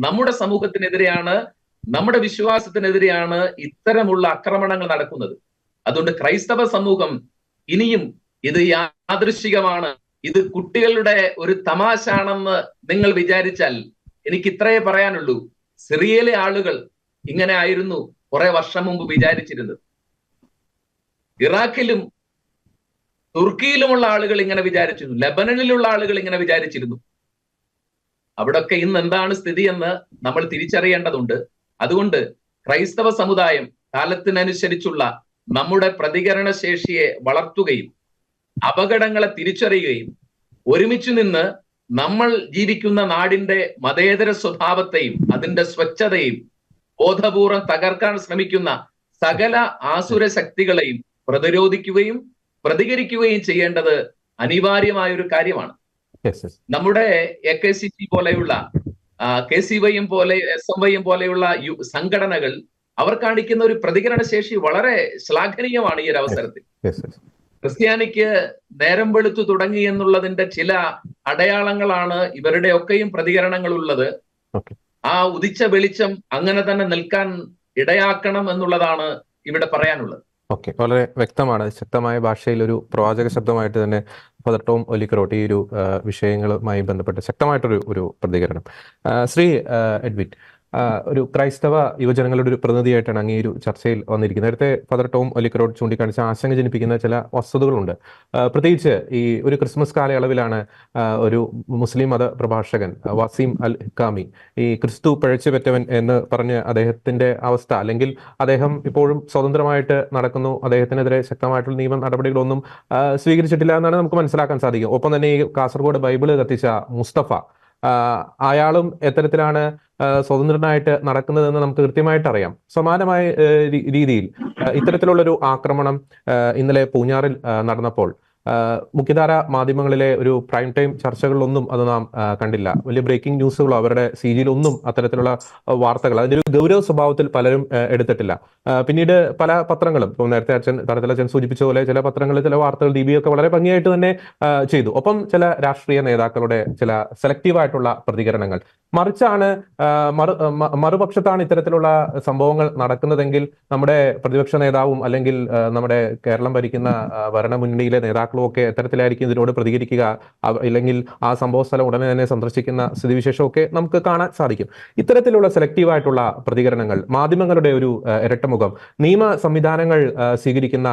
നമ്മുടെ സമൂഹത്തിനെതിരെയാണ്, നമ്മുടെ വിശ്വാസത്തിനെതിരെയാണ് ഇത്തരമുള്ള ആക്രമണങ്ങൾ നടക്കുന്നത്. അതുകൊണ്ട് ക്രൈസ്തവ സമൂഹം ഇനിയും ഇത് യാദൃശ്ചികമാണ്, ഇത് കുട്ടികളുടെ ഒരു തമാശ ആണെന്ന് നിങ്ങൾ വിചാരിച്ചാൽ എനിക്ക് ഇത്രയേ പറയാനുള്ളൂ. സിറിയയിലെ ആളുകൾ ഇങ്ങനെ ആയിരുന്നു കുറെ വർഷം മുമ്പ് വിചാരിച്ചിരുന്നത്. ഇറാഖിലും തുർക്കിയിലുമുള്ള ആളുകൾ ഇങ്ങനെ വിചാരിച്ചിരുന്നു. ലെബനനിലുള്ള ആളുകൾ ഇങ്ങനെ വിചാരിച്ചിരുന്നു. അവിടൊക്കെ ഇന്ന് എന്താണ് സ്ഥിതി എന്ന് നമ്മൾ തിരിച്ചറിയേണ്ടതുണ്ട്. അതുകൊണ്ട് ക്രൈസ്തവ സമുദായം കാലത്തിനനുസരിച്ചുള്ള നമ്മുടെ പ്രതികരണ ശേഷിയെ വളർത്തുകയും അപകടങ്ങളെ തിരിച്ചറിയുകയും ഒരുമിച്ച് നിന്ന് നമ്മൾ ജീവിക്കുന്ന നാടിന്റെ മതേതര സ്വഭാവത്തെയും അതിന്റെ സ്വച്ഛതയും ബോധപൂർവം തകർക്കാൻ ശ്രമിക്കുന്ന സകല ആസുര ശക്തികളെയും പ്രതിരോധിക്കുകയും പ്രതികരിക്കുകയും ചെയ്യേണ്ടത് അനിവാര്യമായ ഒരു കാര്യമാണ്. നമ്മുടെ AKCC പോലെയുള്ള KCYM പോലെ SMYM പോലെയുള്ള സംഘടനകൾ അവർ കാണിക്കുന്ന ഒരു പ്രതികരണ ശേഷി വളരെ ശ്ലാഘനീയമാണ്. ഈ ഒരു അവസരത്തിൽ ക്രിസ്ത്യാനിക്ക് നേരം വെളുത്തു തുടങ്ങി എന്നുള്ളതിന്റെ ചില അടയാളങ്ങളാണ് ഇവരുടെ ഒക്കെയും പ്രതികരണങ്ങൾ ഉള്ളത്. ആ ഉദിച്ച വെളിച്ചം അങ്ങനെ തന്നെ നിൽക്കാൻ ഇടയാക്കണം എന്നുള്ളതാണ് ഇവിടെ പറയാനുള്ളത്. ഓക്കെ, വളരെ വ്യക്തമാണ്. ശക്തമായ ഭാഷയിൽ ഒരു പ്രവാചക ശബ്ദമായിട്ട് തന്നെ ഫാദർ ടോം ഒലിക്കറോട്ട് ഈ ഒരു വിഷയങ്ങളുമായി ബന്ധപ്പെട്ട് ശക്തമായിട്ടൊരു പ്രതികരണം. ശ്രീ എഡ്വിൻ, ഒരു ക്രൈസ്തവ യുവജനങ്ങളുടെ ഒരു പ്രതിനിധിയായിട്ടാണ് അങ്ങ് ഈ ഒരു ചർച്ചയിൽ വന്നിരിക്കുന്നത്. നേരത്തെ ഫാദർ ടോം ഒലിക്കറോട്ട് ചൂണ്ടിക്കാണിച്ച ആശങ്ക ജനിപ്പിക്കുന്ന ചില വസ്തുതകളുണ്ട്. പ്രത്യേകിച്ച് ഈ ഒരു ക്രിസ്മസ് കാലയളവിലാണ് ഒരു മുസ്ലിം മത പ്രഭാഷകൻ വസീം അൽ ഹിക്കാമി ഈ ക്രിസ്തു പിഴച്ചുപറ്റവൻ എന്ന് പറഞ്ഞ് അദ്ദേഹത്തിന്റെ അവസ്ഥ, അല്ലെങ്കിൽ അദ്ദേഹം ഇപ്പോഴും സ്വതന്ത്രമായിട്ട് നടക്കുന്നു, അദ്ദേഹത്തിനെതിരെ ശക്തമായിട്ടുള്ള നിയമ നടപടികളൊന്നും സ്വീകരിച്ചിട്ടില്ല എന്നാണ് നമുക്ക് മനസ്സിലാക്കാൻ സാധിക്കും. ഒപ്പം തന്നെ ഈ കാസർഗോഡ് ബൈബിള് കത്തിച്ച മുസ്തഫ, അയാളും എത്തരത്തിലാണ് സ്വതന്ത്രനായിട്ട് നടക്കുന്നതെന്ന് നമുക്ക് കൃത്യമായിട്ട് അറിയാം. സമാനമായ രീതിയിൽ ഇത്തരത്തിലുള്ളൊരു ആക്രമണം ഇന്നലെ പൂഞ്ഞാറിൽ നടന്നപ്പോൾ മുഖ്യധാര മാധ്യമങ്ങളിലെ ഒരു പ്രൈം ടൈം ചർച്ചകളിലൊന്നും അത് നാം കണ്ടില്ല. വലിയ ബ്രേക്കിംഗ് ന്യൂസുകളോ അവരുടെ CGയിലൊന്നും അത്തരത്തിലുള്ള വാർത്തകൾ അതിന്റെ ഒരു ഗൗരവ സ്വഭാവത്തിൽ പലരും എടുത്തിട്ടില്ല. പിന്നീട് പല പത്രങ്ങളും, ഇപ്പോൾ നേരത്തെ തരത്തിലച്ഛൻ സൂചിപ്പിച്ച പോലെ ചില പത്രങ്ങളിൽ ചില വാർത്തകൾ DBയൊക്കെ വളരെ ഭംഗിയായിട്ട് തന്നെ ചെയ്തു. ഒപ്പം ചില രാഷ്ട്രീയ നേതാക്കളുടെ ചില സെലക്റ്റീവായിട്ടുള്ള പ്രതികരണങ്ങൾ. മറിച്ചാണ് മറുപക്ഷത്താണ് ഇത്തരത്തിലുള്ള സംഭവങ്ങൾ നടക്കുന്നതെങ്കിൽ നമ്മുടെ പ്രതിപക്ഷ നേതാവും അല്ലെങ്കിൽ നമ്മുടെ കേരളം ഭരിക്കുന്ന ഭരണമുന്നണിയിലെ നേതാക്കളും ഒക്കെ എത്തരത്തിലായിരിക്കും ഇതിനോട് പ്രതികരിക്കുക, അല്ലെങ്കിൽ ആ സംഭവ സ്ഥലം ഉടനെ തന്നെ സന്ദർശിക്കുന്ന സ്ഥിതിവിശേഷമൊക്കെ നമുക്ക് കാണാൻ സാധിക്കും. ഇത്തരത്തിലുള്ള സെലക്റ്റീവായിട്ടുള്ള പ്രതികരണങ്ങൾ, മാധ്യമങ്ങളുടെ ഒരു ഇരട്ടമുഖം, നിയമ സംവിധാനങ്ങൾ സ്വീകരിക്കുന്ന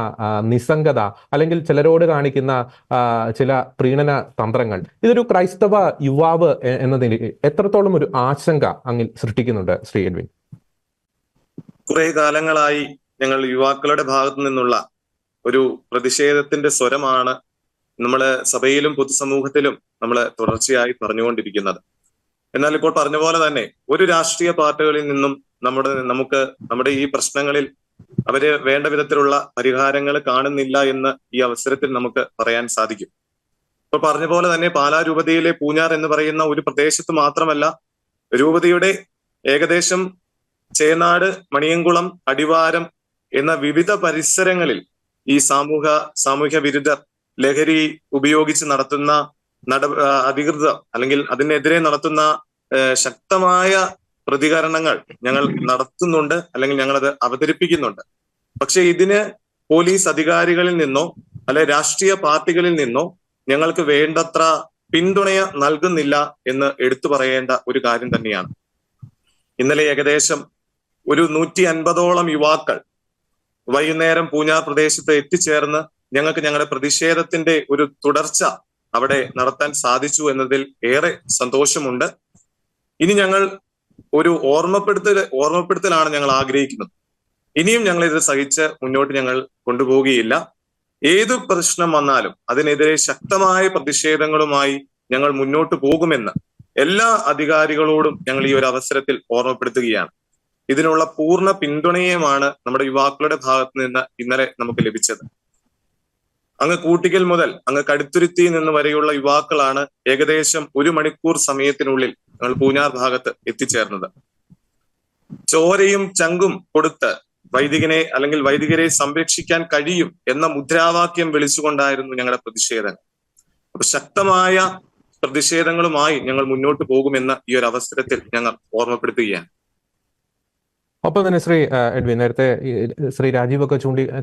നിസ്സംഗത, അല്ലെങ്കിൽ ചിലരോട് കാണിക്കുന്ന ചില പ്രീണന തന്ത്രങ്ങൾ, ഇതൊരു ക്രൈസ്തവ യുവാവ് എന്നതിന് എത്രത്തോളം ഒരു ആശങ്ക അങ്ങിൽ സൃഷ്ടിക്കുന്നുണ്ട് ശ്രീ എഡ്വിൻ? കുറെ കാലങ്ങളായി ഞങ്ങൾ യുവാക്കളുടെ ഭാഗത്തു നിന്നുള്ള ഒരു പ്രതിഷേധത്തിന്റെ സ്വരമാണ് നമ്മള് സഭയിലും പൊതുസമൂഹത്തിലും നമ്മൾ തുടർച്ചയായി പറഞ്ഞുകൊണ്ടിരിക്കുന്നത്. എന്നാൽ ഇപ്പോൾ പറഞ്ഞ പോലെ തന്നെ ഒരു രാഷ്ട്രീയ പാർട്ടികളിൽ നിന്നും നമുക്ക് നമ്മുടെ ഈ പ്രശ്നങ്ങളിൽ അവര് വേണ്ട വിധത്തിലുള്ള പരിഹാരങ്ങൾ കാണുന്നില്ല എന്ന് ഈ അവസരത്തിൽ നമുക്ക് പറയാൻ സാധിക്കും. ഇപ്പൊ പറഞ്ഞ പോലെ തന്നെ പാലാ രൂപതയിലെ പൂഞ്ഞാർ എന്ന് പറയുന്ന ഒരു പ്രദേശത്ത് മാത്രമല്ല, രൂപതയുടെ ഏകദേശം ചേനാട്, മണിയംകുളം, അടിവാരം എന്ന വിവിധ പരിസരങ്ങളിൽ ഈ സാമൂഹ്യ വിരുദ്ധർ ലഹരി ഉപയോഗിച്ച് നടത്തുന്ന അധികൃതർ അല്ലെങ്കിൽ അതിനെതിരെ നടത്തുന്ന ശക്തമായ പ്രതികരണങ്ങൾ ഞങ്ങൾ നടത്തുന്നുണ്ട്, അല്ലെങ്കിൽ ഞങ്ങൾ അത് അവതരിപ്പിക്കുന്നുണ്ട്. പക്ഷെ ഇതിന് പോലീസ് അധികാരികളിൽ നിന്നോ അല്ലെ രാഷ്ട്രീയ പാർട്ടികളിൽ നിന്നോ ഞങ്ങൾക്ക് വേണ്ടത്ര പിന്തുണ നൽകുന്നില്ല എന്ന് എടുത്തു പറയേണ്ട ഒരു കാര്യം തന്നെയാണ്. ഇന്നലെ ഏകദേശം ഒരു 150ഓളം യുവാക്കൾ വൈകുന്നേരം പൂഞ്ഞാർ പ്രദേശത്ത് എത്തിച്ചേർന്ന് ഞങ്ങൾക്ക് ഞങ്ങളുടെ പ്രതിഷേധത്തിന്റെ ഒരു തുടർച്ച അവിടെ നടത്താൻ സാധിച്ചു എന്നതിൽ ഏറെ സന്തോഷമുണ്ട്. ഇനി ഞങ്ങൾ ഒരു ഓർമ്മപ്പെടുത്തലാണ് ഞങ്ങൾ ആഗ്രഹിക്കുന്നത്. ഇനിയും ഞങ്ങൾ ഇത് സഹിച്ച് മുന്നോട്ട് ഞങ്ങൾ കൊണ്ടുപോവുകയില്ല. ഏതു പ്രശ്നം വന്നാലും അതിനെതിരെ ശക്തമായ പ്രതിഷേധങ്ങളുമായി ഞങ്ങൾ മുന്നോട്ട് പോകുമെന്ന് എല്ലാ അധികാരികളോടും ഞങ്ങൾ ഈ ഒരു അവസരത്തിൽ ഓർമ്മപ്പെടുത്തുകയാണ്. ഇതിനുള്ള പൂർണ്ണ പിന്തുണയുമാണ് നമ്മുടെ യുവാക്കളുടെ ഭാഗത്ത് നിന്ന് ഇന്നലെ നമുക്ക് ലഭിച്ചത്. അങ്ങ് കൂട്ടിക്കൽ മുതൽ അങ്ങ് കടുത്തുരുത്തി നിന്ന് വരെയുള്ള യുവാക്കളാണ് ഏകദേശം 1 മണിക്കൂർ സമയത്തിനുള്ളിൽ ഞങ്ങൾ പൂഞ്ഞാർ ഭാഗത്ത് എത്തിച്ചേർന്നത്. ചോരയും ചങ്കും കൊടുത്ത് വൈദികരെ സംരക്ഷിക്കാൻ കഴിയും എന്ന മുദ്രാവാക്യം വിളിച്ചുകൊണ്ടായിരുന്നു ഞങ്ങളുടെ പ്രതിഷേധം. അപ്പൊ ശക്തമായ പ്രതിഷേധങ്ങളുമായി ഞങ്ങൾ മുന്നോട്ട് പോകുമെന്ന് ഈ ഒരു അവസരത്തിൽ ഞങ്ങൾ ഓർമ്മപ്പെടുത്തുകയാണ്. ഒപ്പം തന്നെ ശ്രീ എഡ്വിൻ, നേരത്തെ ശ്രീ രാജീവ് ഒക്കെ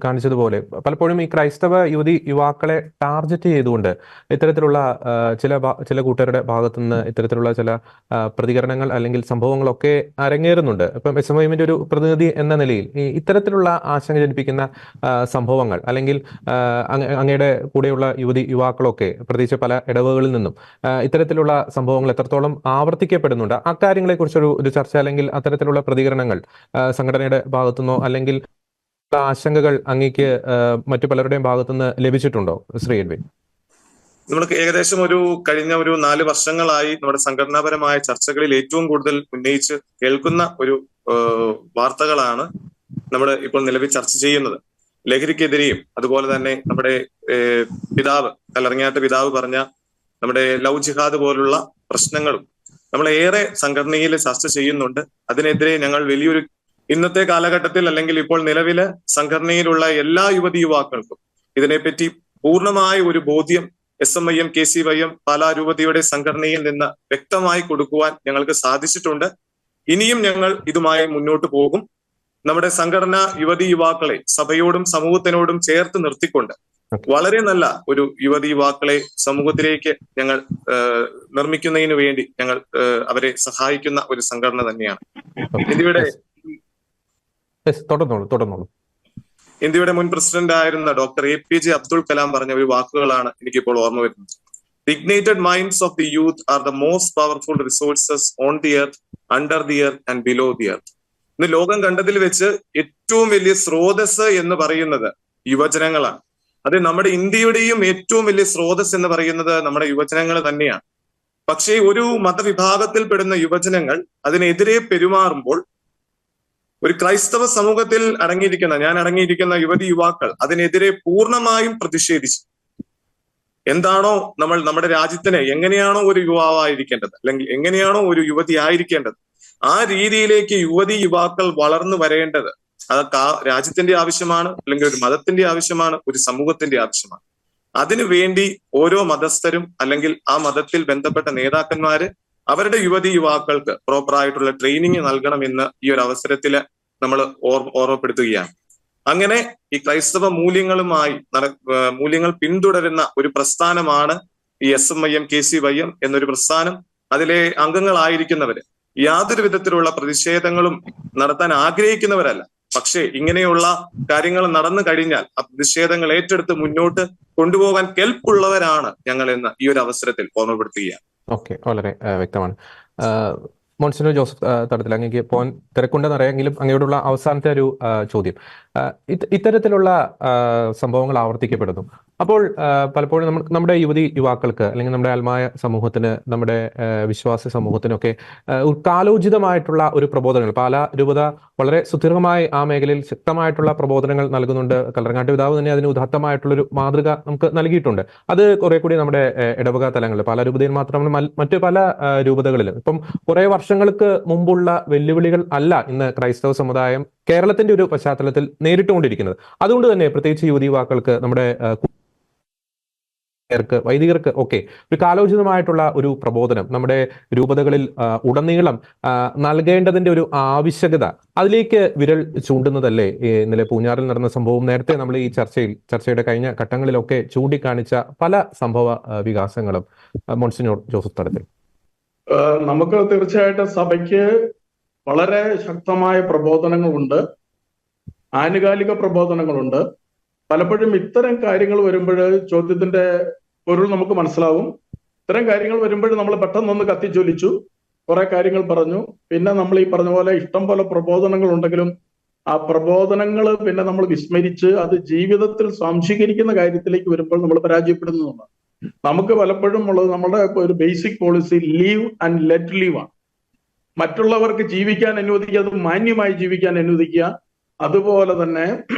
കാണിച്ചതുപോലെ പലപ്പോഴും ഈ ക്രൈസ്തവ യുവാക്കളെ ടാർഗറ്റ് ചെയ്തുകൊണ്ട് ഇത്തരത്തിലുള്ള ചില കൂട്ടരുടെ ഭാഗത്തു നിന്ന് ഇത്തരത്തിലുള്ള ചില പ്രതികരണങ്ങൾ അല്ലെങ്കിൽ സംഭവങ്ങളൊക്കെ അരങ്ങേറുന്നുണ്ട്. ഇപ്പം SMIMന്റെ ഒരു പ്രതിനിധി എന്ന നിലയിൽ ഇത്തരത്തിലുള്ള ആശങ്ക ജനിപ്പിക്കുന്ന സംഭവങ്ങൾ അല്ലെങ്കിൽ അങ്ങയുടെ കൂടെയുള്ള യുവാക്കളൊക്കെ പ്രത്യേകിച്ച് പല ഇടവകളിൽ നിന്നും ഇത്തരത്തിലുള്ള സംഭവങ്ങൾ എത്രത്തോളം ആവർത്തിക്കപ്പെടുന്നുണ്ട്, അക്കാര്യങ്ങളെ കുറിച്ചൊരു ചർച്ച അല്ലെങ്കിൽ അത്തരത്തിലുള്ള പ്രതികരണങ്ങൾ സംഘടനയുടെ ഭാഗത്തുനിന്നോ അല്ലെങ്കിൽ ആശങ്കകൾ അങ്ങേക്ക് മറ്റു പലരുടെയും ഭാഗത്തുനിന്ന് ലഭിച്ചിട്ടുണ്ടോ ശ്രീ എഡ്വിൻ? നമ്മൾക്ക് ഏകദേശം കഴിഞ്ഞ 4 വർഷങ്ങളായി നമ്മുടെ സംഘടനാപരമായ ചർച്ചകളിൽ ഏറ്റവും കൂടുതൽ ഉന്നയിച്ച് കേൾക്കുന്ന ഒരു വാർത്തകളാണ് നമ്മൾ ഇപ്പോൾ നിലവിൽ ചർച്ച ചെയ്യുന്നത്. ലഹരിക്കെതിരെയും അതുപോലെ തന്നെ നമ്മുടെ കല്ലറങ്ങാട്ട് പിതാവ് പറഞ്ഞ നമ്മുടെ ലവ് ജിഹാദ് പോലുള്ള പ്രശ്നങ്ങളും നമ്മളേറെ സംഘടനയിൽ ചർച്ച ചെയ്യുന്നുണ്ട്. അതിനെതിരെ ഞങ്ങൾ ഇന്നത്തെ കാലഘട്ടത്തിൽ അല്ലെങ്കിൽ ഇപ്പോൾ നിലവിലെ സംഘടനയിലുള്ള എല്ലാ യുവാക്കൾക്കും ഇതിനെപ്പറ്റി പൂർണ്ണമായ ഒരു ബോധ്യം SMIM KCYM പാലാ രൂപതയുടെ സംഘടനയിൽ നിന്ന് വ്യക്തമായി കൊടുക്കുവാൻ ഞങ്ങൾക്ക് സാധിച്ചിട്ടുണ്ട്. ഇനിയും ഞങ്ങൾ ഇതുമായി മുന്നോട്ട് പോകും. നമ്മുടെ സംഘടന യുവാക്കളെ സഭയോടും സമൂഹത്തിനോടും ചേർത്ത് നിർത്തിക്കൊണ്ട് വളരെ നല്ല ഒരു യുവാക്കളെ സമൂഹത്തിലേക്ക് ഞങ്ങൾ നിർമ്മിക്കുന്നതിന് വേണ്ടി ഞങ്ങൾ അവരെ സഹായിക്കുന്ന ഒരു സംഘടന തന്നെയാണ്. ഇന്ത്യയുടെ മുൻ പ്രസിഡന്റ് ആയിരുന്ന ഡോക്ടർ APJ അബ്ദുൽ കലാം പറഞ്ഞ ഒരു വാക്കുകളാണ് എനിക്കിപ്പോൾ ഓർമ്മ വരുന്നത്. The ignited minds of the youth are the most powerful resources on the earth, under the earth and below the earth. ഇന്ന് ലോകം കണ്ടതിൽ വെച്ച് ഏറ്റവും വലിയ സ്രോതസ് എന്ന് പറയുന്നത് യുവജനങ്ങളാണ്. അത് നമ്മുടെ ഇന്ത്യയുടെയും ഏറ്റവും വലിയ സ്രോതസ് എന്ന് പറയുന്നത് നമ്മുടെ യുവജനങ്ങൾ തന്നെയാണ്. പക്ഷേ ഒരു മതവിഭാഗത്തിൽപ്പെടുന്ന യുവജനങ്ങൾ അതിനെതിരെ പെരുമാറുമ്പോൾ ഒരു ക്രൈസ്തവ സമൂഹത്തിൽ ഞാൻ അടങ്ങിയിരിക്കുന്ന യുവാക്കൾ അതിനെതിരെ പൂർണ്ണമായും പ്രതിഷേധിച്ചു. എന്താണോ നമ്മുടെ രാജ്യത്തിന് എങ്ങനെയാണോ ഒരു യുവാവായിരിക്കേണ്ടത് അല്ലെങ്കിൽ എങ്ങനെയാണോ ഒരു യുവതി ആയിരിക്കേണ്ടത് ആ രീതിയിലേക്ക് യുവാക്കൾ വളർന്നു വരേണ്ടത് അതൊക്കെ ആ രാജ്യത്തിന്റെ ആവശ്യമാണ്, അല്ലെങ്കിൽ ഒരു മതത്തിന്റെ ആവശ്യമാണ്, ഒരു സമൂഹത്തിന്റെ ആവശ്യമാണ്. അതിനു വേണ്ടി ഓരോ മതസ്ഥരും അല്ലെങ്കിൽ ആ മതത്തിൽ ബന്ധപ്പെട്ട നേതാക്കന്മാര് അവരുടെ യുവാക്കൾക്ക് പ്രോപ്പറായിട്ടുള്ള ട്രെയിനിങ് നൽകണമെന്ന് ഈ ഒരു അവസരത്തിൽ നമ്മൾ ഓർമ്മപ്പെടുത്തുകയാണ്. അങ്ങനെ ഈ ക്രൈസ്തവ മൂല്യങ്ങൾ പിന്തുടരുന്ന ഒരു പ്രസ്ഥാനമാണ് ഈ SMIM KCYM എന്നൊരു പ്രസ്ഥാനം. അതിലെ അംഗങ്ങളായിരിക്കുന്നവര് യാതൊരു വിധത്തിലുള്ള പ്രതിഷേധങ്ങളും നടത്താൻ ആഗ്രഹിക്കുന്നവരല്ല. പക്ഷേ ഇങ്ങനെയുള്ള കാര്യങ്ങൾ നടന്നു കഴിഞ്ഞാൽ ആ പ്രതിഷേധങ്ങൾ ഏറ്റെടുത്ത് മുന്നോട്ട് കൊണ്ടുപോകാൻ കെൽപ്പുള്ളവരാണ് ഞങ്ങൾ എന്ന് ഈ ഒരു അവസരത്തിൽ ഓർമ്മപ്പെടുത്തുകയാണ്. ഓക്കെ, വളരെ വ്യക്തമാണ്. മോൺസിനോ ജോസഫ് തടത്തിൽ അങ്ങേക്ക് പോകാൻ തിരക്കുണ്ടെന്ന് അറിയാമെങ്കിലും അങ്ങയോടുള്ള അവസാനത്തെ ഒരു ചോദ്യം. ഇത്തരത്തിലുള്ള സംഭവങ്ങൾ ആവർത്തിക്കപ്പെടുന്നു. അപ്പോൾ പലപ്പോഴും നമ്മുടെ യുവാക്കൾക്ക് അല്ലെങ്കിൽ നമ്മുടെ ആത്മായ സമൂഹത്തിന്, നമ്മുടെ വിശ്വാസ സമൂഹത്തിനൊക്കെ കാലോചിതമായിട്ടുള്ള ഒരു പ്രബോധനങ്ങൾ, പാലാ രൂപത വളരെ സുദീർഘമായി ആ മേഖലയിൽ ശക്തമായിട്ടുള്ള പ്രബോധനങ്ങൾ നൽകുന്നുണ്ട്. കല്ലറങ്ങാട്ട് പിതാവ് തന്നെ അതിന് ഉദാത്തമായിട്ടുള്ളൊരു മാതൃക നമുക്ക് നൽകിയിട്ടുണ്ട്. അത് കുറെ കൂടി നമ്മുടെ ഇടവക തലങ്ങളിൽ, പാലാ രൂപതയിൽ മാത്രമല്ല മറ്റു പല രൂപതകളിലും ഇപ്പം കുറെ വർഷങ്ങൾക്ക് മുമ്പുള്ള വെല്ലുവിളികൾ അല്ല ഇന്ന് ക്രൈസ്തവ സമുദായം കേരളത്തിന്റെ ഒരു പശ്ചാത്തലത്തിൽ നേരിട്ടുകൊണ്ടിരിക്കുന്നത്. അതുകൊണ്ട് തന്നെ പ്രത്യേകിച്ച് യുവതീവാക്കൾക്ക്, നമ്മുടെ വൈദികർക്ക് ഒക്കെ ഒരു കാലോചിതമായിട്ടുള്ള ഒരു പ്രബോധനം നമ്മുടെ രൂപതകളിൽ ഉടനീളം നൽകേണ്ടതിന്റെ ഒരു ആവശ്യകത, അതിലേക്ക് വിരൽ ചൂണ്ടുന്നതല്ലേ ഇന്നലെ പൂഞ്ഞാറിൽ നടന്ന സംഭവം? നേരത്തെ നമ്മൾ ഈ ചർച്ചയുടെ കഴിഞ്ഞ ഘട്ടങ്ങളിലൊക്കെ ചൂണ്ടിക്കാണിച്ച പല സംഭവ വികാസങ്ങളും. മോൺസിനോർ ജോസഫ് തടത്തിൽ. നമുക്ക് തീർച്ചയായിട്ടും സഭയ്ക്ക് വളരെ ശക്തമായ പ്രബോധനങ്ങളുണ്ട്, ആനുകാലിക പ്രബോധനങ്ങളുണ്ട്. പലപ്പോഴും ഇത്തരം കാര്യങ്ങൾ വരുമ്പോൾ ചോദ്യത്തിന്റെ പൊരുൾ നമുക്ക് മനസ്സിലാവും. ഇത്തരം കാര്യങ്ങൾ വരുമ്പോൾ നമ്മൾ പെട്ടെന്നൊന്ന് കത്തിച്ചൊലിച്ചു, കുറെ കാര്യങ്ങൾ പറഞ്ഞു. പിന്നെ നമ്മൾ ഈ പറഞ്ഞ പോലെ ഇഷ്ടം പോലെ പ്രബോധനങ്ങൾ ഉണ്ടെങ്കിലും ആ പ്രബോധനങ്ങൾ പിന്നെ നമ്മൾ വിസ്മരിച്ച് അത് ജീവിതത്തിൽ സ്വാംശീകരിക്കുന്ന കാര്യത്തിലേക്ക് വരുമ്പോൾ നമ്മൾ പരാജയപ്പെടുന്നതാണ്. നമുക്ക് പലപ്പോഴും ഉള്ളത് നമ്മുടെ ഒരു basic policy leave and let leave ആണ്. മറ്റുള്ളവർക്ക് ജീവിക്കാൻ അനുവദിക്കുക, അത് മാന്യമായി ജീവിക്കാൻ അനുവദിക്കുക, അതുപോലെ തന്നെ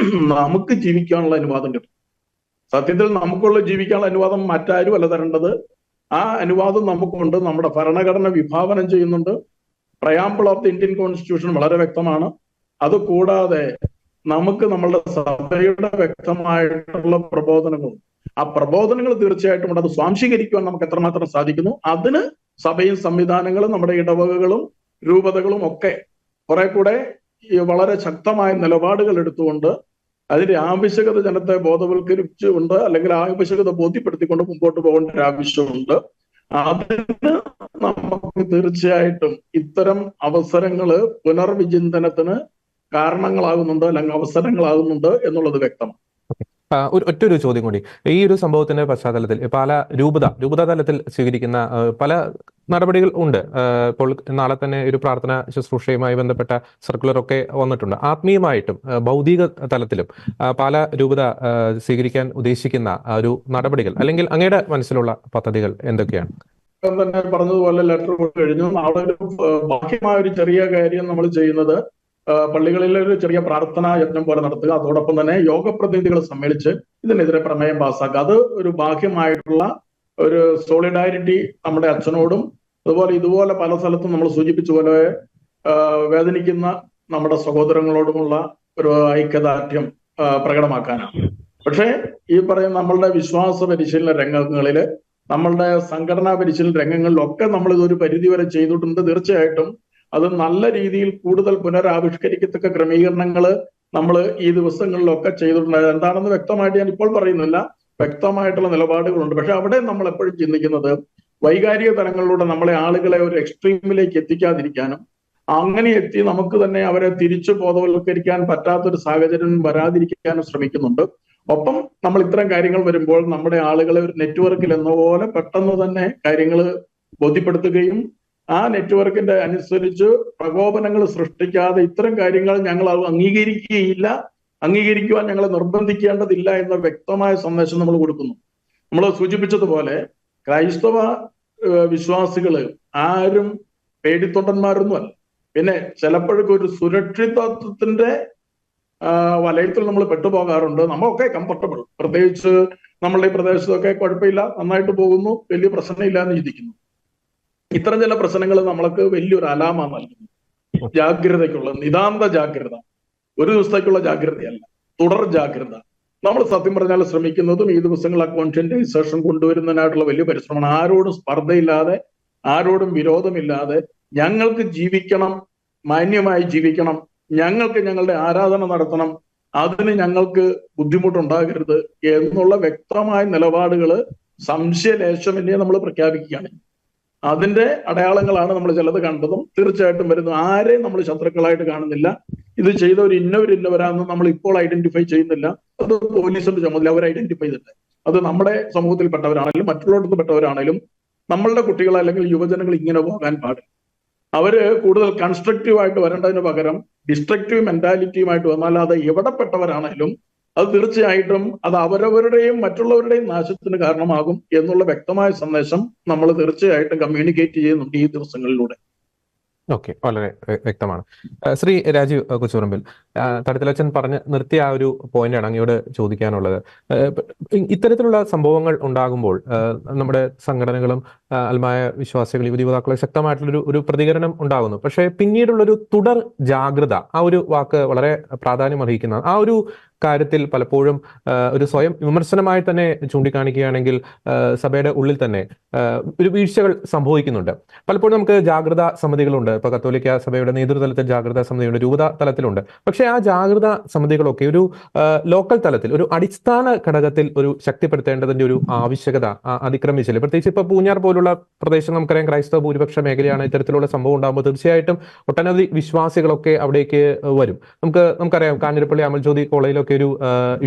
നമുക്ക് ജീവിക്കാനുള്ള അനുവാദം കിട്ടും. സത്യത്തിൽ നമുക്കുള്ള ജീവിക്കാനുള്ള അനുവാദം മറ്റാരും അല്ല തരേണ്ടത്. ആ അനുവാദം നമുക്കുണ്ട്. നമ്മുടെ ഭരണഘടന വിഭാവനം ചെയ്യുന്നുണ്ട്. പ്രയാമ്പിൾ ഓഫ് ദി ഇന്ത്യൻ കോൺസ്റ്റിറ്റ്യൂഷൻ വളരെ വ്യക്തമാണ്. അതുകൂടാതെ നമുക്ക് നമ്മളുടെ സഭയുടെ വ്യക്തമായിട്ടുള്ള പ്രബോധനങ്ങളുണ്ട്. ആ പ്രബോധനങ്ങൾ തീർച്ചയായിട്ടും ഉണ്ട്. അത് സ്വാംശീകരിക്കുവാൻ നമുക്ക് എത്രമാത്രം സാധിക്കുന്നു, അതിന് സഭയും സംവിധാനങ്ങളും നമ്മുടെ ഇടവകകളും രൂപതകളും ഒക്കെ കുറെ കൂടെ വളരെ ശക്തമായ നിലപാടുകൾ എടുത്തുകൊണ്ട് അതിന്റെ ആവശ്യകത ജനത്തെ ബോധവൽക്കരിച്ചുകൊണ്ട് അല്ലെങ്കിൽ ആവശ്യകത ബോധ്യപ്പെടുത്തിക്കൊണ്ട് മുമ്പോട്ട് പോകേണ്ട ഒരു ആവശ്യമുണ്ട്. അതിന് നമുക്ക് തീർച്ചയായിട്ടും ഇത്തരം അവസരങ്ങള് പുനർവിചിന്തനത്തിന് കാരണങ്ങളാകുന്നുണ്ട് അല്ലെങ്കിൽ അവസരങ്ങളാകുന്നുണ്ട് എന്നുള്ളത് വ്യക്തമാണ്. ഒറ്റൊരു ചോദ്യം കൂടി. ഈ ഒരു സംഭവത്തിന്റെ പശ്ചാത്തലത്തിൽ പല രൂപത തലത്തിൽ സ്വീകരിക്കുന്ന പല നടപടികൾ ഉണ്ട്. ഇപ്പോൾ നാളെ തന്നെ ഒരു പ്രാർത്ഥന ശുശ്രൂഷയുമായി ബന്ധപ്പെട്ട സർക്കുലർ ഒക്കെ വന്നിട്ടുണ്ട്. ആത്മീയമായിട്ടും ഭൗതിക തലത്തിലും പല രൂപത സ്വീകരിക്കാൻ ഉദ്ദേശിക്കുന്ന ഒരു നടപടികൾ അല്ലെങ്കിൽ അങ്ങയുടെ മനസ്സിലുള്ള പദ്ധതികൾ എന്തൊക്കെയാണ്? തന്നെ പറഞ്ഞതുപോലെ ലെറ്റർ കഴിഞ്ഞു. നാളെ ഒരു ബാഹ്യമായ ഒരു ചെറിയ കാര്യം നമ്മൾ ചെയ്യുന്നത് പള്ളികളിൽ ഒരു ചെറിയ പ്രാർത്ഥനാ യജ്ഞം പോലെ നടത്തുക. അതോടൊപ്പം തന്നെ യോഗ പ്രതിനിധികളെ സമ്മേളിച്ച് ഇതിനെതിരെ പ്രമേയം പാസ്സാക്കുക. അത് ഒരു ബാഹ്യമായിട്ടുള്ള ഒരു സോളിഡാരിറ്റി നമ്മുടെ അച്ഛനോടും അതുപോലെ ഇതുപോലെ പല സ്ഥലത്തും നമ്മൾ സൂചിപ്പിച്ച പോലെ വേദനിക്കുന്ന നമ്മുടെ സഹോദരങ്ങളോടുമുള്ള ഒരു ഐക്യദാർഢ്യം പ്രകടമാക്കാനാണ്. പക്ഷേ ഈ പറയുന്ന നമ്മളുടെ വിശ്വാസ പരിശീലന രംഗങ്ങളില്, നമ്മളുടെ സംഘടനാ പരിശീലന രംഗങ്ങളിലൊക്കെ നമ്മൾ ഇതൊരു പരിധിവരെ ചെയ്തിട്ടുണ്ട്. തീർച്ചയായിട്ടും അത് നല്ല രീതിയിൽ കൂടുതൽ പുനരാവിഷ്കരിക്കത്തക്ക ക്രമീകരണങ്ങൾ നമ്മൾ ഈ ദിവസങ്ങളിലൊക്കെ ചെയ്തിട്ടുണ്ട്. എന്താണെന്ന് വ്യക്തമായിട്ട് ഞാൻ ഇപ്പോൾ പറയുന്നില്ല, വ്യക്തമായിട്ടുള്ള നിലപാടുകളുണ്ട്. പക്ഷെ അവിടെ നമ്മൾ എപ്പോഴും ചിന്തിക്കുന്നത് വൈകാരിക തലങ്ങളിലൂടെ നമ്മളെ ആളുകളെ ഒരു എക്സ്ട്രീമിലേക്ക് എത്തിക്കാതിരിക്കാനും അങ്ങനെ എത്തി നമുക്ക് തന്നെ അവരെ തിരിച്ചു ബോധവൽക്കരിക്കാൻ പറ്റാത്തൊരു സാഹചര്യം വരാതിരിക്കാനും ശ്രമിക്കുന്നുണ്ട്. ഒപ്പം നമ്മൾ ഇത്തരം കാര്യങ്ങൾ വരുമ്പോൾ നമ്മുടെ ആളുകളെ ഒരു നെറ്റ്വർക്കിൽ എന്ന പോലെ പെട്ടെന്ന് തന്നെ കാര്യങ്ങൾ ബോധ്യപ്പെടുത്തുകയും ആ നെറ്റ്വർക്കിന്റെ അനുസരിച്ച് പ്രകോപനങ്ങൾ സൃഷ്ടിക്കാതെ ഇത്തരം കാര്യങ്ങൾ ഞങ്ങൾ അംഗീകരിക്കുവാൻ ഞങ്ങളെ നിർബന്ധിക്കേണ്ടതില്ല എന്ന വ്യക്തമായ സന്ദേശം നമ്മൾ കൊടുക്കുന്നു. നമ്മൾ സൂചിപ്പിച്ചതുപോലെ ക്രൈസ്തവ വിശ്വാസികള് ആരും പേടിത്തൊണ്ടന്മാരൊന്നുമല്ല. പിന്നെ ചിലപ്പോഴൊക്കെ ഒരു സുരക്ഷിതത്വത്തിന്റെ വലയത്തിൽ നമ്മൾ പെട്ടുപോകാറുണ്ട്. നമ്മളൊക്കെ കംഫർട്ടബിൾ, പ്രത്യേകിച്ച് നമ്മളുടെ ഈ പ്രദേശത്തൊക്കെ കുഴപ്പമില്ല, നന്നായിട്ട് പോകുന്നു, വലിയ പ്രശ്നമില്ല എന്ന് ചിന്തിക്കുന്നു. ഇത്തരം ചില പ്രശ്നങ്ങൾ നമ്മൾക്ക് വലിയൊരു അലാമ നൽകുന്നു. ജാഗ്രതയ്ക്കുള്ള നിതാന്ത ജാഗ്രത, ഒരു ദിവസത്തേക്കുള്ള ജാഗ്രതയല്ല, തുടർ ജാഗ്രത. നമ്മൾ സത്യം പറഞ്ഞാൽ ശ്രമിക്കുന്നതും ഈ ദിവസങ്ങൾ ആ കോൺഷ്യന്റൈസേഷൻ കൊണ്ടുവരുന്നതിനായിട്ടുള്ള വലിയ പരിശ്രമമാണ്. ആരോടും സ്പർദ്ധയില്ലാതെ, ആരോടും വിരോധമില്ലാതെ ഞങ്ങൾക്ക് ജീവിക്കണം, മാന്യമായി ജീവിക്കണം, ഞങ്ങൾക്ക് ഞങ്ങളുടെ ആരാധന നടത്തണം, അതിന് ഞങ്ങൾക്ക് ബുദ്ധിമുട്ടുണ്ടാകരുത് എന്നുള്ള വ്യക്തമായ നിലപാടുകൾ സംശയലേശമന്യേ നമ്മൾ പ്രഖ്യാപിക്കുകയാണ്. അതിന്റെ അടയാളങ്ങളാണ് നമ്മൾ ചിലത് കണ്ടതും തീർച്ചയായിട്ടും വരുന്നത്. ആരെയും നമ്മൾ ശത്രുക്കളായിട്ട് കാണുന്നില്ല. ഇത് ചെയ്തവർ ഇന്നവരാന്ന് നമ്മൾ ഇപ്പോൾ ഐഡന്റിഫൈ ചെയ്യുന്നില്ല. അത് പോലീസിന്റെ ചുമതല, അവർ ഐഡന്റിഫൈ ചെയ്തിട്ട് അത് നമ്മുടെ സമൂഹത്തിൽപ്പെട്ടവരാണെങ്കിലും മറ്റുള്ളവർക്ക് പെട്ടവരാണെങ്കിലും നമ്മളുടെ കുട്ടികൾ അല്ലെങ്കിൽ യുവജനങ്ങൾ ഇങ്ങനെ പോകാൻ പാടില്ല. അവര് കൂടുതൽ കൺസ്ട്രക്റ്റീവായിട്ട് വരേണ്ടതിന് പകരം ഡിസ്ട്രക്റ്റീവ് മെന്റാലിറ്റിയുമായിട്ട് വന്നാൽ അത് എവിടെ പെട്ടവരാണെങ്കിലും അത് തീർച്ചയായിട്ടും അത് അവരവരുടെയും മറ്റുള്ളവരുടെയും നാശത്തിന് കാരണമാകും എന്നുള്ള വ്യക്തമായ സന്ദേശം നമ്മൾ തീർച്ചയായിട്ടും കമ്മ്യൂണിക്കേറ്റ് ചെയ്യുന്നുണ്ട് ഈ ദിവസങ്ങളിലൂടെ. ഓക്കെ, വളരെ വ്യക്തമാണ്. ശ്രീ രാജീവ് കൊച്ചുപറമ്പിൽ, തടത്തിലച്ചൻ പറഞ്ഞ് നിർത്തിയ ആ ഒരു പോയിന്റാണ് അങ്ങയോട് ചോദിക്കാനുള്ളത്. ഇത്തരത്തിലുള്ള സംഭവങ്ങൾ ഉണ്ടാകുമ്പോൾ നമ്മുടെ സംഘടനകളും അൽമായ വിശ്വാസികൾ, യുവതാക്കളെ ശക്തമായിട്ടുള്ളൊരു പ്രതികരണം ഉണ്ടാകുന്നു. പക്ഷേ പിന്നീടുള്ളൊരു തുടർ ജാഗ്രത, ആ ഒരു വാക്ക് വളരെ പ്രാധാന്യം അർഹിക്കുന്ന ആ ഒരു കാര്യത്തിൽ പലപ്പോഴും ഒരു സ്വയം വിമർശനമായി തന്നെ ചൂണ്ടിക്കാണിക്കുകയാണെങ്കിൽ സഭയുടെ ഉള്ളിൽ തന്നെ ഒരു വീഴ്ചകൾ സംഭവിക്കുന്നുണ്ട്. പലപ്പോഴും നമുക്ക് ജാഗ്രതാ സമിതികളുണ്ട്. ഇപ്പൊ കത്തോലിക്ക സഭയുടെ നേതൃതലത്തിൽ ജാഗ്രതാ സമിതിയുണ്ട്, രൂപതാ തലത്തിലുണ്ട്. പക്ഷെ ആ ജാഗ്രതാ സമിതികളൊക്കെ ഒരു ലോക്കൽ തലത്തിൽ, ഒരു അടിസ്ഥാന ഘടകത്തിൽ ഒരു ശക്തിപ്പെടുത്തേണ്ടതിന്റെ ഒരു ആവശ്യകത അതിക്രമിച്ചില്ല. പ്രത്യേകിച്ച് ഇപ്പൊ പൂഞ്ഞാർ പോലുള്ള പ്രദേശം നമുക്കറിയാം ക്രൈസ്തവ ഭൂരിപക്ഷ മേഖലയാണ്. ഇത്തരത്തിലുള്ള സംഭവം ഉണ്ടാകുമ്പോൾ തീർച്ചയായിട്ടും ഒട്ടനവധി വിശ്വാസികളൊക്കെ അവിടേക്ക് വരും. നമുക്കറിയാം കാഞ്ഞിരപ്പള്ളി അമൽജ്യോതി കോളേജിലൊക്കെ ഒരു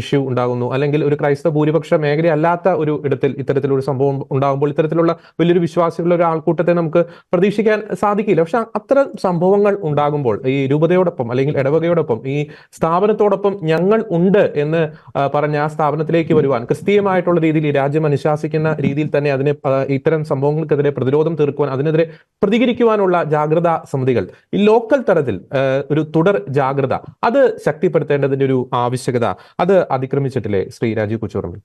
ഇഷ്യൂ ഉണ്ടാകുന്നു, അല്ലെങ്കിൽ ഒരു ക്രൈസ്തവ ഭൂരിപക്ഷ മേഖല അല്ലാത്ത ഒരു ഇടത്തിൽ ഇത്തരത്തിലൊരു സംഭവം ഉണ്ടാകുമ്പോൾ ഇത്തരത്തിലുള്ള വലിയൊരു വിശ്വാസികളുടെ ഒരു ആൾക്കൂട്ടത്തെ നമുക്ക് പ്രതീക്ഷിക്കാൻ സാധിക്കില്ല. പക്ഷെ അത്തരം സംഭവങ്ങൾ ഉണ്ടാകുമ്പോൾ ഈ രൂപതയോടൊപ്പം അല്ലെങ്കിൽ ഇടവകയോടൊപ്പം ഈ സ്ഥാപനത്തോടൊപ്പം ഞങ്ങൾ ഉണ്ട് എന്ന് പറഞ്ഞ ആ സ്ഥാപനത്തിലേക്ക് വരുവാൻ, ക്രിസ്തീയമായിട്ടുള്ള രീതിയിൽ ഈ രാജ്യം അനുശാസിക്കുന്ന രീതിയിൽ തന്നെ അതിനെ ഇത്തരം സംഭവങ്ങൾക്കെതിരെ പ്രതിരോധം തീർക്കുവാൻ, അതിനെതിരെ പ്രതികരിക്കുവാനുള്ള ജാഗ്രതാ സമിതികൾ ഈ ലോക്കൽ തലത്തിൽ ഒരു തുടർ ജാഗ്രത അത് ശക്തിപ്പെടുത്തേണ്ടതിന്റെ ഒരു ആവശ്യകത അത് അതിക്രമിച്ചിട്ടില്ലേ ശ്രീ രാജീവ് കൊച്ചുപറമ്പിൽ?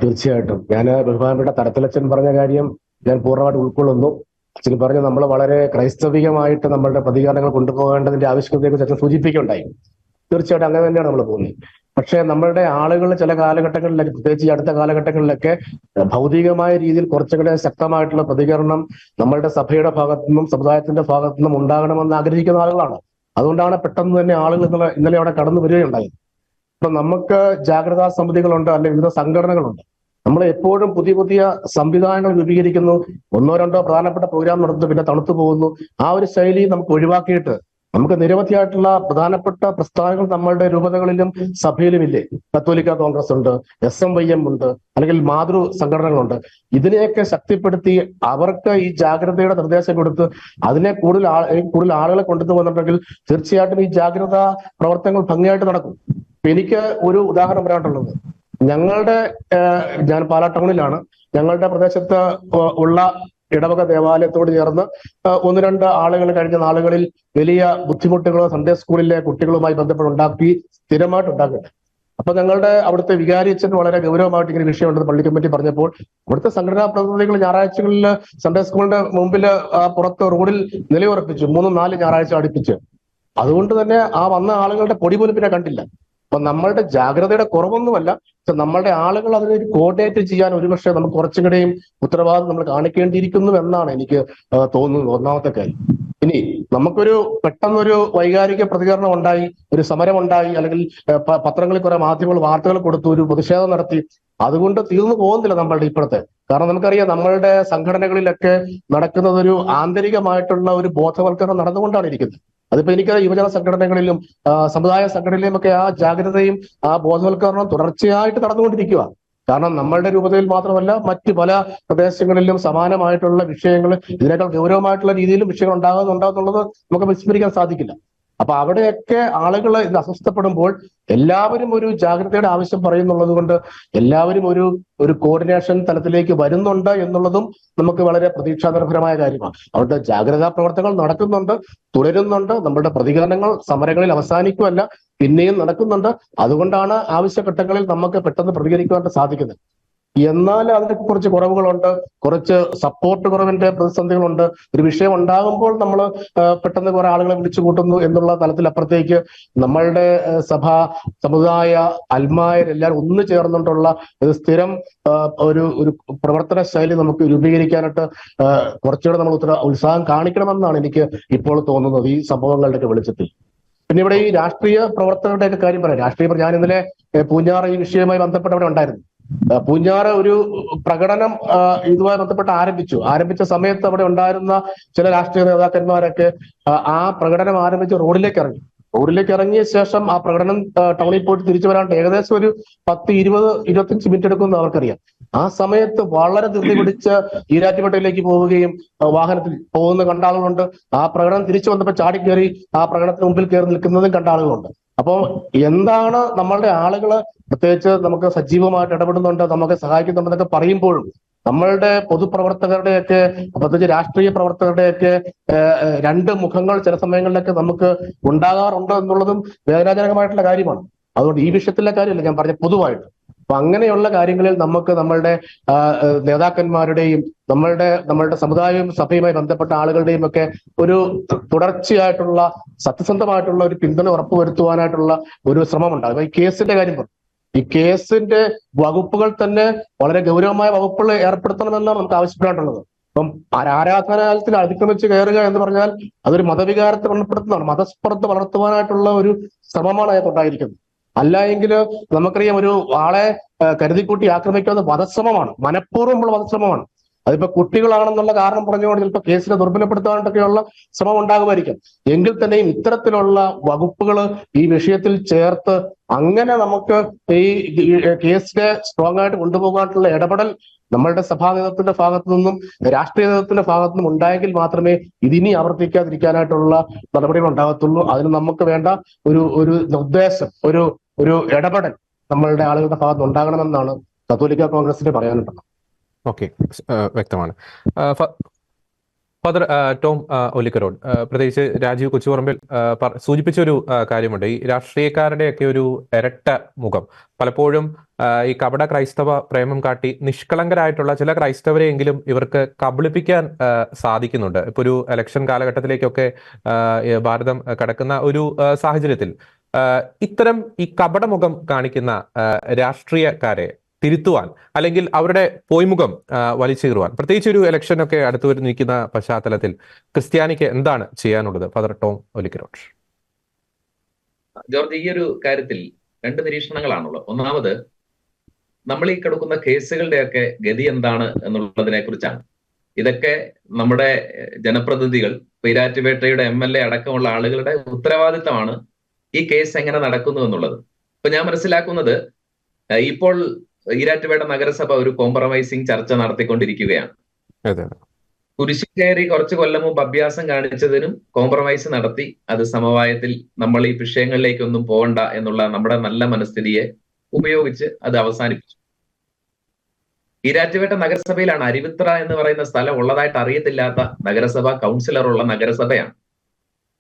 തീർച്ചയായിട്ടും ഞാൻ ബഹുമാനപ്പെട്ട തടത്തിലച്ചൻ പറഞ്ഞ കാര്യം ഞാൻ പൂർണ്ണമായിട്ട് ഉൾക്കൊള്ളുന്നു. അച്ഛൻ പറഞ്ഞ നമ്മൾ വളരെ ക്രൈസ്തവികമായിട്ട് നമ്മളുടെ പ്രതികരണങ്ങൾ കൊണ്ടുപോകേണ്ടതിന്റെ ആവശ്യകതയെക്കുറിച്ച് അച്ഛൻ സൂചിപ്പിക്കുകയുണ്ടായി. തീർച്ചയായിട്ടും അങ്ങനെ തന്നെയാണ് നമ്മൾ പോകുന്നത്. പക്ഷെ നമ്മളുടെ ആളുകൾ ചില കാലഘട്ടങ്ങളിലൊക്കെ, പ്രത്യേകിച്ച് ഈ അടുത്ത കാലഘട്ടങ്ങളിലൊക്കെ ഭൗതികമായ രീതിയിൽ കുറച്ചുകൂടെ ശക്തമായിട്ടുള്ള പ്രതികരണം നമ്മളുടെ സഭയുടെ ഭാഗത്തു നിന്നും സമുദായത്തിന്റെ ഭാഗത്തു നിന്നും ഉണ്ടാകണമെന്ന് ആഗ്രഹിക്കുന്ന ആളുകളാണ്. അതുകൊണ്ടാണ് പെട്ടെന്ന് തന്നെ ആളുകൾ ഇന്നലെ അവിടെ കടന്നു വരികയുണ്ടായത്. അപ്പൊ നമുക്ക് ജാഗ്രതാ സമിതികളുണ്ട്, അല്ലെങ്കിൽ വിവിധ സംഘടനകളുണ്ട്. നമ്മൾ എപ്പോഴും പുതിയ പുതിയ സംവിധാനങ്ങൾ രൂപീകരിക്കുന്നു, ഒന്നോ രണ്ടോ പ്രധാനപ്പെട്ട പ്രോഗ്രാം നടത്തുന്നു, പിന്നെ തണുത്തു പോകുന്നു. ആ ഒരു ശൈലി നമുക്ക് ഒഴിവാക്കിയിട്ട് നമുക്ക് നിരവധിയായിട്ടുള്ള പ്രധാനപ്പെട്ട പ്രസ്ഥാനങ്ങൾ നമ്മളുടെ രൂപതകളിലും സഭയിലും ഇല്ലേ. കത്തോലിക്ക കോൺഗ്രസ് ഉണ്ട്, SMYM ഉണ്ട്, അല്ലെങ്കിൽ മാതൃ സംഘടനകളുണ്ട്. ഇതിനെയൊക്കെ ശക്തിപ്പെടുത്തി അവർക്ക് ഈ ജാഗ്രതയുടെ നിർദ്ദേശം കൊടുത്ത് അതിനെ കൂടുതൽ ആളുകളെ കൊണ്ടുവന്നിട്ടുണ്ടെങ്കിൽ തീർച്ചയായിട്ടും ഈ ജാഗ്രതാ പ്രവർത്തനങ്ങൾ ഭംഗിയായിട്ട് നടക്കും. എനിക്ക് ഒരു ഉദാഹരണം പറയാനുള്ളത്, ഞാൻ പാലാ ടൗണിലാണ്. ഞങ്ങളുടെ പ്രദേശത്ത് ഉള്ള ഇടവക ദേവാലയത്തോട് ചേർന്ന് ഒന്ന് രണ്ട് ആളുകൾ കഴിഞ്ഞ നാളുകളിൽ വലിയ ബുദ്ധിമുട്ടുകളോ സൺഡേ സ്കൂളിലെ കുട്ടികളുമായി ബന്ധപ്പെട്ടുണ്ടാക്കി സ്ഥിരമായിട്ട് ഉണ്ടാക്കുന്നുണ്ട്. അപ്പൊ ഞങ്ങളുടെ അവിടുത്തെ വികാരിയച്ഛൻ വളരെ ഗൗരവമായിട്ട് ഇങ്ങനെ വിഷയമുണ്ടെന്ന് പള്ളി കമ്മിറ്റി പറഞ്ഞപ്പോൾ അവിടുത്തെ സംഘടനാ പ്രതിനിധികൾ ഞായറാഴ്ചകളിൽ സൺഡേ സ്കൂളിന്റെ മുമ്പിൽ പുറത്ത് റോഡിൽ നിലയുറപ്പിച്ചു, 3-4 ഞായറാഴ്ച അടുപ്പിച്ച്. അതുകൊണ്ട് തന്നെ ആ വന്ന ആളുകളുടെ പൊടി പോലും പിന്നെ കണ്ടില്ല. അപ്പൊ നമ്മളുടെ ജാഗ്രതയുടെ കുറവൊന്നുമല്ല, നമ്മളുടെ ആളുകൾ അതിനെ കോർഡിനേറ്റ് ചെയ്യാൻ ഒരുപക്ഷെ നമുക്ക് കുറച്ചുകൂടെയും ഉത്തരവാദിത്വം നമ്മൾ കാണിക്കേണ്ടിയിരിക്കുന്നു എന്നാണ് എനിക്ക് തോന്നുന്നത്. ഒന്നാമത്തെ കാര്യം. ഇനി നമുക്കൊരു പെട്ടെന്നൊരു വൈകാരിക പ്രതികരണം ഉണ്ടായി, ഒരു സമരം ഉണ്ടായി, അല്ലെങ്കിൽ പത്രങ്ങളിൽ കുറെ മാധ്യമങ്ങൾ വാർത്തകൾ കൊടുത്തു, ഒരു പ്രതിഷേധം നടത്തി, അതുകൊണ്ട് തീർന്നു പോകുന്നില്ല നമ്മളുടെ ഇപ്പോഴത്തെ. കാരണം നമുക്കറിയാം നമ്മളുടെ സംഘടനകളിലൊക്കെ നടക്കുന്നത് ഒരു ആന്തരികമായിട്ടുള്ള ഒരു ബോധവൽക്കരണം നടന്നുകൊണ്ടാണ് ഇരിക്കുന്നത്. അതിപ്പോ എനിക്ക് യുവജന സംഘടനകളിലും സമുദായ സംഘടനയിലും ഒക്കെ ആ ജാഗ്രതയും ആ ബോധവൽക്കരണം തുടർച്ചയായിട്ട് നടന്നുകൊണ്ടിരിക്കുക. കാരണം നമ്മളുടെ രൂപതയിൽ മാത്രമല്ല മറ്റ് പല പ്രദേശങ്ങളിലും സമാനമായിട്ടുള്ള വിഷയങ്ങൾ, ഇതിനേക്കാൾ ഗൗരവമായിട്ടുള്ള രീതിയിലും വിഷയങ്ങൾ ഉണ്ടാകുന്നുണ്ടെന്നുള്ളത് നമുക്ക് വിസ്മരിക്കാൻ സാധിക്കില്ല. അപ്പൊ അവിടെയൊക്കെ ആളുകൾ ഇത് അസ്വസ്ഥപ്പെടുമ്പോൾ എല്ലാവരും ഒരു ജാഗ്രതയുടെ ആവശ്യം പറയുന്നുള്ളത് കൊണ്ട് എല്ലാവരും ഒരു കോർഡിനേഷൻ തലത്തിലേക്ക് വരുന്നുണ്ട് എന്നുള്ളതും നമുക്ക് വളരെ പ്രതീക്ഷാനിർഭരമായ കാര്യമാണ്. അവിടുത്തെ ജാഗ്രതാ പ്രവർത്തനങ്ങൾ നടക്കുന്നുണ്ട്, തുടരുന്നുണ്ട്. നമ്മുടെ പ്രതികരണങ്ങൾ സമരങ്ങളിൽ അവസാനിക്കുമല്ല, പിന്നെയും നടക്കുന്നുണ്ട്. അതുകൊണ്ടാണ് ആവശ്യഘട്ടങ്ങളിൽ നമുക്ക് പെട്ടെന്ന് പ്രതികരിക്കുവാൻ സാധിക്കുന്നത്. എന്നാൽ അതിന് കുറച്ച് കുറവുകളുണ്ട്, കുറച്ച് സപ്പോർട്ട് കുറവിന്റെ പ്രതിസന്ധികളുണ്ട്. ഒരു വിഷയം ഉണ്ടാകുമ്പോൾ നമ്മൾ പെട്ടെന്ന് കുറെ ആളുകളെ വിളിച്ചു കൂട്ടുന്നു എന്നുള്ള തലത്തിലപ്പുറത്തേക്ക് നമ്മളുടെ സഭ, സമുദായ, അൽമായരെല്ലാം ഒന്നു ചേർന്നുകൊണ്ടുള്ള ഒരു സ്ഥിരം ഒരു പ്രവർത്തന ശൈലി നമുക്ക് രൂപീകരിക്കാനായിട്ട് കുറച്ചുകൂടെ നമ്മൾ ഉത്സാഹം കാണിക്കണമെന്നാണ് എനിക്ക് ഇപ്പോൾ തോന്നുന്നത് ഈ സംഭവങ്ങളുടെയൊക്കെ വെളിച്ചത്തിൽ. പിന്നെ ഇവിടെ ഈ രാഷ്ട്രീയ പ്രവർത്തകരുടെയൊക്കെ കാര്യം പറയാം. ഞാൻ ഇന്നലെ പൂഞ്ഞാർ ഈ വിഷയവുമായി ബന്ധപ്പെട്ട് അവിടെ ഉണ്ടായിരുന്നു. പൂഞ്ഞാറ് ഒരു പ്രകടനം ഇതുമായി ബന്ധപ്പെട്ട് ആരംഭിച്ച സമയത്ത് അവിടെ ഉണ്ടായിരുന്ന ചില രാഷ്ട്രീയ നേതാക്കന്മാരൊക്കെ ആ പ്രകടനം ആരംഭിച്ച് റോഡിലേക്ക് ഇറങ്ങിയ ശേഷം ആ പ്രകടനം ടൗണിൽ പോയിട്ട് തിരിച്ചു വരാണ്ട് ഏകദേശം ഒരു 10-20-25 മിനിറ്റ് എടുക്കുമെന്ന് അവർക്കറിയാം. ആ സമയത്ത് വളരെ ധൃതി പിടിച്ച് ഈരാറ്റുപേട്ടയിലേക്ക് പോവുകയും വാഹനത്തിൽ പോകുന്ന കണ്ട ആളുകളുണ്ട്. ആ പ്രകടനം തിരിച്ചു വന്നപ്പോൾ ചാടിക്കേറി ആ പ്രകടനത്തിന് മുമ്പിൽ കയറി നിൽക്കുന്നതും കണ്ട ആളുകളുണ്ട്. അപ്പോൾ എന്താണ് നമ്മളുടെ ആളുകള് പ്രത്യേകിച്ച് നമുക്ക് സജീവമായിട്ട് ഇടപെടുന്നുണ്ട്, നമുക്ക് സഹായിക്കുന്നുണ്ടെന്നൊക്കെ പറയുമ്പോഴും നമ്മളുടെ പൊതുപ്രവർത്തകരുടെയൊക്കെ പ്രത്യേകിച്ച് രാഷ്ട്രീയ പ്രവർത്തകരുടെയൊക്കെ രണ്ട് മുഖങ്ങൾ ചില സമയങ്ങളിലൊക്കെ നമുക്ക് ഉണ്ടാകാറുണ്ട് എന്നുള്ളതും വേദനാജനകമായിട്ടുള്ള കാര്യമാണ്. അതുകൊണ്ട് ഈ വിഷയത്തിലെ കാര്യമല്ല ഞാൻ പറഞ്ഞ പൊതുവായിട്ട്. അപ്പൊ അങ്ങനെയുള്ള കാര്യങ്ങളിൽ നമുക്ക് നമ്മളുടെ നേതാക്കന്മാരുടെയും നമ്മളുടെ സമുദായവും സഭയുമായി ബന്ധപ്പെട്ട ആളുകളുടെയും ഒക്കെ ഒരു തുടർച്ചയായിട്ടുള്ള സത്യസന്ധമായിട്ടുള്ള ഒരു പിന്തുണ ഉറപ്പുവരുത്തുവാനായിട്ടുള്ള ഒരു ശ്രമം ഉണ്ടാകും. ഈ കേസിന്റെ കാര്യം പറഞ്ഞു. ഈ കേസിന്റെ വകുപ്പുകൾ തന്നെ വളരെ ഗൗരവമായ വകുപ്പുകൾ ഏർപ്പെടുത്തണമെന്നാണ് നമുക്ക് ആവശ്യപ്പെടാനുള്ളത്. ഇപ്പം ആരാധനാലയത്തിൽ അതിക്രമിച്ച് കയറുക എന്ന് പറഞ്ഞാൽ അതൊരു മതവികാരത്തെ വ്രണപ്പെടുത്തുന്നതാണ്. മതസ്പർദ്ധ വളർത്തുവാനായിട്ടുള്ള ഒരു ശ്രമമാണ് അതിനകത്തുണ്ടായിരിക്കുന്നത്. അല്ല എങ്കിൽ നമുക്കറിയാം, ഒരു ആളെ കരുതിക്കൂട്ടി ആക്രമിക്കുന്നത് വധശ്രമമാണ്, മനഃപൂർവ്വമുള്ള വധശ്രമമാണ്. അതിപ്പോ കുട്ടികളാണെന്നുള്ള കാരണം പറഞ്ഞുകൊണ്ട് ചിലപ്പോൾ കേസിനെ ദുർബലപ്പെടുത്താനായിട്ടൊക്കെയുള്ള ശ്രമം ഉണ്ടാകുമായിരിക്കും. എങ്കിൽ തന്നെയും ഇത്തരത്തിലുള്ള വകുപ്പുകൾ ഈ വിഷയത്തിൽ ചേർത്ത് അങ്ങനെ നമുക്ക് ഈ കേസിനെ സ്ട്രോങ് ആയിട്ട് കൊണ്ടുപോകാനുള്ള ഇടപെടൽ നമ്മളുടെ സഭാ നേതൃത്വത്തിന്റെ ഭാഗത്തു നിന്നും രാഷ്ട്രീയ നേതൃത്വത്തിന്റെ ഭാഗത്തു നിന്നും ഉണ്ടായെങ്കിൽ മാത്രമേ ഇതിനി ആവർത്തിക്കാതിരിക്കാനായിട്ടുള്ള നടപടികൾ ഉണ്ടാകത്തുള്ളൂ. അതിന് നമുക്ക് വേണ്ട ഒരു നിർദ്ദേശം, ഒരു ഇടപെടൽ നമ്മളുടെ ആളുകളുടെ ഭാഗത്ത് ഉണ്ടാകണമെന്നാണ് കത്തോലിക്ക കോൺഗ്രസിന് പറയാനുള്ളത്. ഓക്കെ, വ്യക്തമാണ്. ഫാദർ ടോം ഒല്ലിക്കരോട്, പ്രത്യേകിച്ച് രാജീവ് കൊച്ചുപറമ്പിൽ സൂചിപ്പിച്ചൊരു കാര്യമുണ്ട്. ഈ രാഷ്ട്രീയക്കാരുടെയൊക്കെ ഒരു ഇരട്ട മുഖം പലപ്പോഴും ഈ കപട ക്രൈസ്തവ പ്രേമം കാട്ടി നിഷ്കളങ്കരായിട്ടുള്ള ചില ക്രൈസ്തവരെയെങ്കിലും ഇവർക്ക് കബളിപ്പിക്കാൻ സാധിക്കുന്നുണ്ട്. ഇപ്പൊ ഒരു ഇലക്ഷൻ കാലഘട്ടത്തിലേക്കൊക്കെ ഭാരതം കടക്കുന്ന ഒരു സാഹചര്യത്തിൽ ഇത്തരം ഈ കപടമുഖം കാണിക്കുന്ന രാഷ്ട്രീയക്കാരെ തിരുത്തുവാൻ അല്ലെങ്കിൽ അവരുടെ പോയ്മുഖം വലിച്ചീറുവാൻ, പ്രത്യേകിച്ച് ഒരു ഇലക്ഷനൊക്കെ അടുത്തു വരെ നിൽക്കുന്ന പശ്ചാത്തലത്തിൽ ക്രിസ്ത്യാനിക്ക് എന്താണ് ചെയ്യാനുള്ളത്? Father Tom Olikkarott. ജോർജ്, ഈ ഒരു കാര്യത്തിൽ രണ്ട് നിരീക്ഷണങ്ങളാണുള്ളത്. ഒന്നാമത്, നമ്മൾ ഈ കിടക്കുന്ന കേസുകളുടെയൊക്കെ ഗതി എന്താണ് എന്നുള്ളതിനെ കുറിച്ചാണ്. ഇതൊക്കെ നമ്മുടെ ജനപ്രതിനിധികൾ, ഈരാറ്റുപേട്ടയുടെ MLA അടക്കമുള്ള ആളുകളുടെ ഉത്തരവാദിത്തമാണ് ഈ കേസ് എങ്ങനെ നടക്കുന്നു എന്നുള്ളത്. ഇപ്പൊ ഞാൻ മനസ്സിലാക്കുന്നത്, ഇപ്പോൾ ഈരാറ്റുപേട്ട നഗരസഭ ഒരു കോംപ്രമൈസിങ് ചർച്ച നടത്തിക്കൊണ്ടിരിക്കുകയാണ്. കുരിശിൽ കയറി കുറച്ച് കൊല്ലം മുമ്പ് അഭ്യാസം കാണിച്ചതിനും കോംപ്രമൈസ് നടത്തി അത് സമവായത്തിൽ നമ്മൾ ഈ വിഷയങ്ങളിലേക്കൊന്നും പോകണ്ട എന്നുള്ള നമ്മുടെ നല്ല മനസ്ഥിതിയെ ഉപയോഗിച്ച് അത് അവസാനിപ്പിച്ചു. ഈരാറ്റുപേട്ട നഗരസഭയിലാണ്. അരുവിത്ര എന്ന് പറയുന്ന സ്ഥലം ഉള്ളതായിട്ട് അറിയത്തില്ലാത്ത നഗരസഭ കൗൺസിലർ ഉള്ള നഗരസഭയാണ്.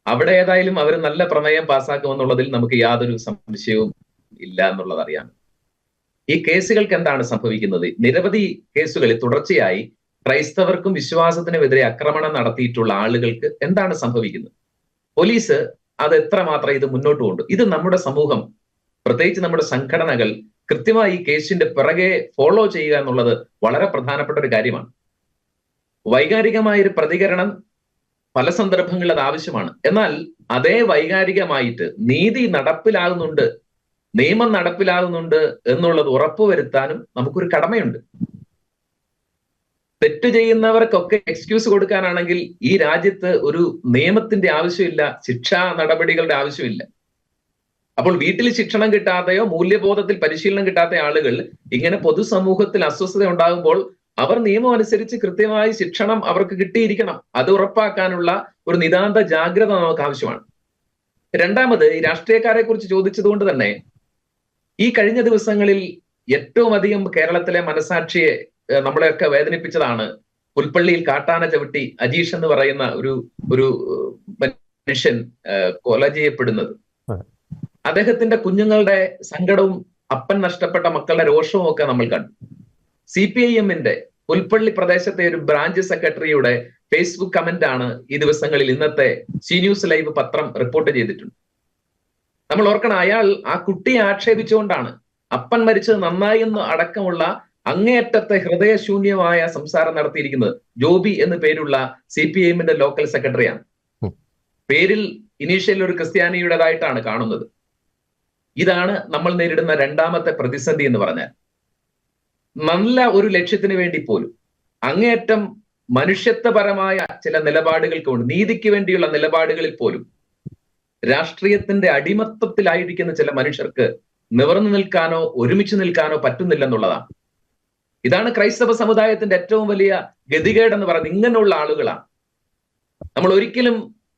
അവിടെ ഏതായാലും അവർ നല്ല പ്രമേയം പാസ്സാക്കുമെന്നുള്ളതിൽ നമുക്ക് യാതൊരു സംശയവും ഇല്ല എന്നുള്ളത് അറിയാം. ഈ കേസുകൾക്ക് എന്താണ് സംഭവിക്കുന്നത്? നിരവധി കേസുകളിൽ തുടർച്ചയായി ക്രൈസ്തവർക്കും വിശ്വാസത്തിനുമെതിരെ ആക്രമണം നടത്തിയിട്ടുള്ള ആളുകൾക്ക് എന്താണ് സംഭവിക്കുന്നത്? പോലീസ് അത് എത്രമാത്രം ഇത് മുന്നോട്ട് കൊണ്ടു? ഇത് നമ്മുടെ സമൂഹം, പ്രത്യേകിച്ച് നമ്മുടെ സംഘടനകൾ കൃത്യമായി ഈ കേസിന്റെ പിറകെ ഫോളോ ചെയ്യുക എന്നുള്ളത് വളരെ പ്രധാനപ്പെട്ട ഒരു കാര്യമാണ്. വൈകാരികമായൊരു പ്രതികരണം പല സന്ദർഭങ്ങളിൽ അത് ആവശ്യമാണ്. എന്നാൽ അതേ വൈകാരികമായിട്ട് നീതി നടപ്പിലാകുന്നുണ്ട്, നിയമം നടപ്പിലാകുന്നുണ്ട് എന്നുള്ളത് ഉറപ്പുവരുത്താനും നമുക്കൊരു കടമയുണ്ട്. തെറ്റ് ചെയ്യുന്നവർക്കൊക്കെ എക്സ്ക്യൂസ് കൊടുക്കാനാണെങ്കിൽ ഈ രാജ്യത്ത് ഒരു നിയമത്തിന്റെ ആവശ്യമില്ല, ശിക്ഷാ നടപടികളുടെ ആവശ്യമില്ല. അപ്പോൾ വീട്ടിൽ ശിക്ഷണം കിട്ടാതെയോ മൂല്യബോധത്തിൽ പരിശീലനം കിട്ടാത്ത ആളുകൾ ഇങ്ങനെ പൊതുസമൂഹത്തിൽ അസ്വസ്ഥത ഉണ്ടാകുമ്പോൾ അവർ നിയമം അനുസരിച്ച് കൃത്യമായി ശിക്ഷണം അവർക്ക് കിട്ടിയിരിക്കണം. അത് ഉറപ്പാക്കാനുള്ള ഒരു നിതാന്ത ജാഗ്രത നമുക്ക് ആവശ്യമാണ്. രണ്ടാമത്, ഈ രാഷ്ട്രീയക്കാരെ കുറിച്ച് ചോദിച്ചതുകൊണ്ട് തന്നെ ഈ കഴിഞ്ഞ ദിവസങ്ങളിൽ ഏറ്റവും അധികം കേരളത്തിലെ മനസാക്ഷിയെ നമ്മളെയൊക്കെ വേദനിപ്പിച്ചതാണ് പുൽപ്പള്ളിയിൽ കാട്ടാന ചവിട്ടി അജീഷ് എന്ന് പറയുന്ന ഒരു മനുഷ്യൻ കൊല ചെയ്യപ്പെടുന്നത്. അദ്ദേഹത്തിന്റെ കുഞ്ഞുങ്ങളുടെ സങ്കടവും അപ്പൻ നഷ്ടപ്പെട്ട മക്കളുടെ രോഷവും ഒക്കെ നമ്മൾ കണ്ടു. CPIM-ന്റെ പുൽപ്പള്ളി പ്രദേശത്തെ ഒരു ബ്രാഞ്ച് സെക്രട്ടറിയുടെ ഫേസ്ബുക്ക് കമന്റ് ആണ് ഈ ദിവസങ്ങളിൽ ഇന്നത്തെ സി ന്യൂസ് ലൈവ് പത്രം റിപ്പോർട്ട് ചെയ്തിട്ടുണ്ട്. നമ്മൾ ഓർക്കണം, അയാൾ ആ കുട്ടിയെ ആക്ഷേപിച്ചുകൊണ്ടാണ് അപ്പൻ മരിച്ചത് നന്നായി എന്ന് അടക്കമുള്ള അങ്ങേയറ്റത്തെ ഹൃദയശൂന്യമായ സംസാരം നടത്തിയിരിക്കുന്നത്. ജോബി എന്ന് പേരുള്ള CPIM-ന്റെ ലോക്കൽ സെക്രട്ടറിയാണ്. പേരിൽ ഇനീഷ്യൽ ഒരു ക്രിസ്ത്യാനിയുടേതായിട്ടാണ് കാണുന്നത്. ഇതാണ് നമ്മൾ നേരിടുന്ന രണ്ടാമത്തെ പ്രതിസന്ധി എന്ന് പറഞ്ഞാൽ, നല്ല ഒരു ലക്ഷ്യത്തിന് വേണ്ടി പോലും അങ്ങേയറ്റം മനുഷ്യത്വപരമായ ചില നിലപാടുകൾക്ക് കൊണ്ട്, നീതിക്ക് വേണ്ടിയുള്ള നിലപാടുകളിൽ പോലും രാഷ്ട്രീയത്തിന്റെ അടിമത്തത്തിലായിരിക്കുന്ന ചില മനുഷ്യർക്ക് നിവർന്നു നിൽക്കാനോ ഒരുമിച്ച് നിൽക്കാനോ പറ്റുന്നില്ലെന്നുള്ളതാണ്. ഇതാണ് ക്രൈസ്തവ സമുദായത്തിന്റെ ഏറ്റവും വലിയ ഗതികേട് എന്ന് പറയുന്നത്. ഇങ്ങനെയുള്ള ആളുകളാണ്. നമ്മൾ ഒരിക്കലും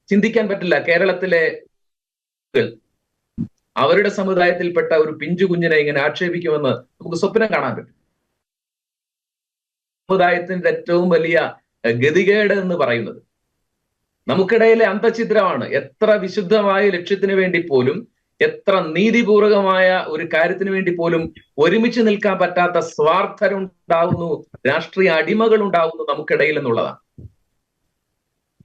ചിന്തിക്കാൻ പറ്റില്ല കേരളത്തിലെ അവരുടെ സമുദായത്തിൽപ്പെട്ട ഒരു പിഞ്ചു കുഞ്ഞിനെ ഇങ്ങനെ ആക്ഷേപിക്കുമെന്ന് നമുക്ക് സ്വപ്നം കാണാൻ പറ്റും. സമുദായത്തിന്റെ ഏറ്റവും വലിയ ഗതികേട് എന്ന് പറയുന്നത് നമുക്കിടയിലെ അന്തഛിദ്രമാണ്. എത്ര വിശുദ്ധമായ ലക്ഷ്യത്തിന് വേണ്ടി പോലും, എത്ര നീതിപൂർവകമായ ഒരു കാര്യത്തിന് വേണ്ടി പോലും ഒരുമിച്ച് നിൽക്കാൻ പറ്റാത്ത സ്വാർത്ഥരുണ്ടാവുന്നു, രാഷ്ട്രീയ അടിമകൾ ഉണ്ടാവുന്നു നമുക്കിടയിൽ എന്നുള്ളതാണ്.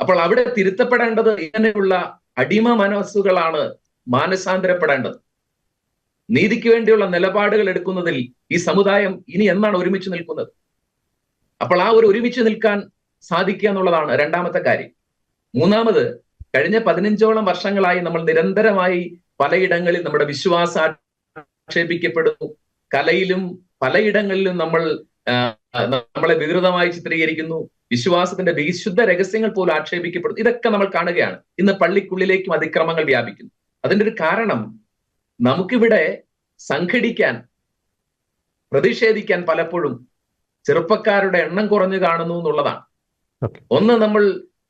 അപ്പോൾ അവിടെ തിരുത്തപ്പെടേണ്ടത് ഇങ്ങനെയുള്ള അടിമ മനസ്സുകളാണ് മാനസാന്തരപ്പെടേണ്ടത്. നീതിക്ക് വേണ്ടിയുള്ള നിലപാടുകൾ എടുക്കുന്നതിൽ ഈ സമുദായം ഇനി എന്നാണ് ഒരുമിച്ച് നിൽക്കുന്നത്? അപ്പോൾ ആ ഒരു ഒരുമിച്ച് നിൽക്കാൻ സാധിക്കുക എന്നുള്ളതാണ് രണ്ടാമത്തെ കാര്യം. മൂന്നാമത്, കഴിഞ്ഞ 15ഓളം വർഷങ്ങളായി നമ്മൾ നിരന്തരമായി പലയിടങ്ങളിൽ നമ്മുടെ വിശ്വാസം ആക്ഷേപിക്കപ്പെടുന്നു. കലയിലും പലയിടങ്ങളിലും നമ്മളെ വികൃതമായി ചിത്രീകരിക്കുന്നു. വിശ്വാസത്തിന്റെ വിശുദ്ധ രഹസ്യങ്ങൾ പോലും ആക്ഷേപിക്കപ്പെടുന്നു. ഇതൊക്കെ നമ്മൾ കാണുകയാണ്. ഇന്ന് പള്ളിക്കുള്ളിലേക്കും അതിക്രമങ്ങൾ വ്യാപിക്കുന്നു. അതിന്റെ ഒരു കാരണം, നമുക്കിവിടെ സംഘടിക്കാൻ, പ്രതിഷേധിക്കാൻ പലപ്പോഴും ചെറുപ്പക്കാരുടെ എണ്ണം കുറഞ്ഞു കാണുന്നു എന്നുള്ളതാണ്. ഒന്ന്, നമ്മൾ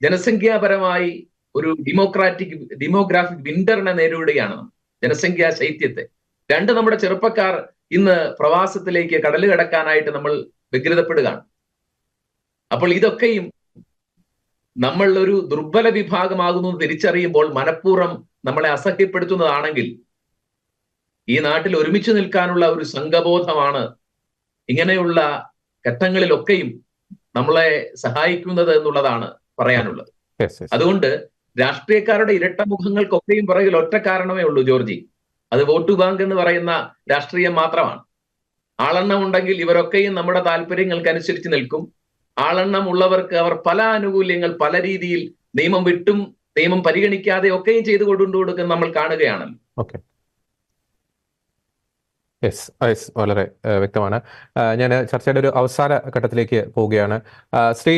ജനസംഖ്യാപരമായി ഒരു ഡെമോഗ്രാഫിക് വിന്ററിനെ നേരിടുകയാണ്, ജനസംഖ്യാ ശൈത്യത്തെ. രണ്ട്, നമ്മുടെ ചെറുപ്പക്കാർ ഇന്ന് പ്രവാസത്തിലേക്ക് കടല് കടക്കാനായിട്ട് നമ്മൾ വ്യഗ്രതപ്പെടുകയാണ്. അപ്പോൾ ഇതൊക്കെയും നമ്മൾ ഒരു ദുർബല വിഭാഗമാകുന്നു തിരിച്ചറിയുമ്പോൾ മനഃപൂർവ്വം നമ്മളെ അസഹ്യപ്പെടുത്തുന്നതാണെങ്കിൽ ഈ നാട്ടിൽ ഒരുമിച്ച് നിൽക്കാനുള്ള ഒരു സംഘബോധമാണ് ഇങ്ങനെയുള്ള ഘട്ടങ്ങളിലൊക്കെയും നമ്മളെ സഹായിക്കുന്നത് എന്നുള്ളതാണ് പറയാനുള്ളത്. അതുകൊണ്ട് രാഷ്ട്രീയക്കാരുടെ ഇരട്ടമുഖങ്ങൾക്കൊക്കെയും പുറകിൽ ഒറ്റ കാരണമേ ഉള്ളൂ ജോർജി. അത് വോട്ട് ബാങ്ക് എന്ന് പറയുന്ന രാഷ്ട്രീയം മാത്രമാണ്. ആളെണ്ണം ഉണ്ടെങ്കിൽ ഇവരൊക്കെയും നമ്മുടെ താല്പര്യങ്ങൾക്കനുസരിച്ച് നിൽക്കും. ആളെണ്ണം ഉള്ളവർക്ക് അവർ പല ആനുകൂല്യങ്ങൾ പല രീതിയിൽ നിയമം വിട്ടും നിയമം പരിഗണിക്കാതെ ഒക്കെയും ചെയ്തു കൊടുക്കുന്ന നമ്മൾ കാണുകയാണല്ലോ. ഓക്കെ, വളരെ വ്യക്തമാണ്. ഞാൻ ചർച്ചയുടെ ഒരു അവസാന ഘട്ടത്തിലേക്ക് പോവുകയാണ്. ശ്രീ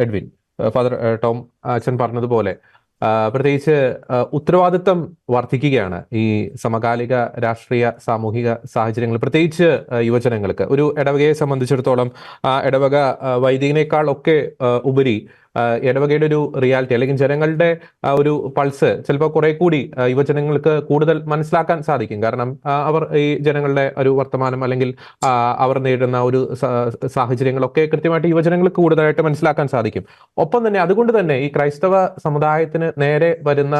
എഡ്വിൻ, ഫാദർ ടോം അച്ഛൻ പറഞ്ഞതുപോലെ പ്രത്യേകിച്ച് ഉത്തരവാദിത്തം വർദ്ധിക്കുകയാണ് ഈ സമകാലിക രാഷ്ട്രീയ സാമൂഹിക സാഹചര്യങ്ങൾ, പ്രത്യേകിച്ച് യുവജനങ്ങൾക്ക്. ഒരു ഇടവകയെ സംബന്ധിച്ചിടത്തോളം ഇടവക വൈദികനേക്കാൾ ഒക്കെ ഉപരി ഇടവകയുടെ ഒരു റിയാലിറ്റി അല്ലെങ്കിൽ ജനങ്ങളുടെ ഒരു പൾസ് ചിലപ്പോൾ കുറെ കൂടി യുവജനങ്ങൾക്ക് കൂടുതൽ മനസ്സിലാക്കാൻ സാധിക്കും. കാരണം അവർ ഈ ജനങ്ങളുടെ ഒരു വർത്തമാനം അല്ലെങ്കിൽ അവർ നേരിടുന്ന ഒരു സാഹചര്യങ്ങളൊക്കെ കൃത്യമായിട്ട് യുവജനങ്ങൾക്ക് കൂടുതലായിട്ട് മനസ്സിലാക്കാൻ സാധിക്കും. ഒപ്പം തന്നെ അതുകൊണ്ട് തന്നെ ഈ ക്രൈസ്തവ സമുദായത്തിന് നേരെ വരുന്ന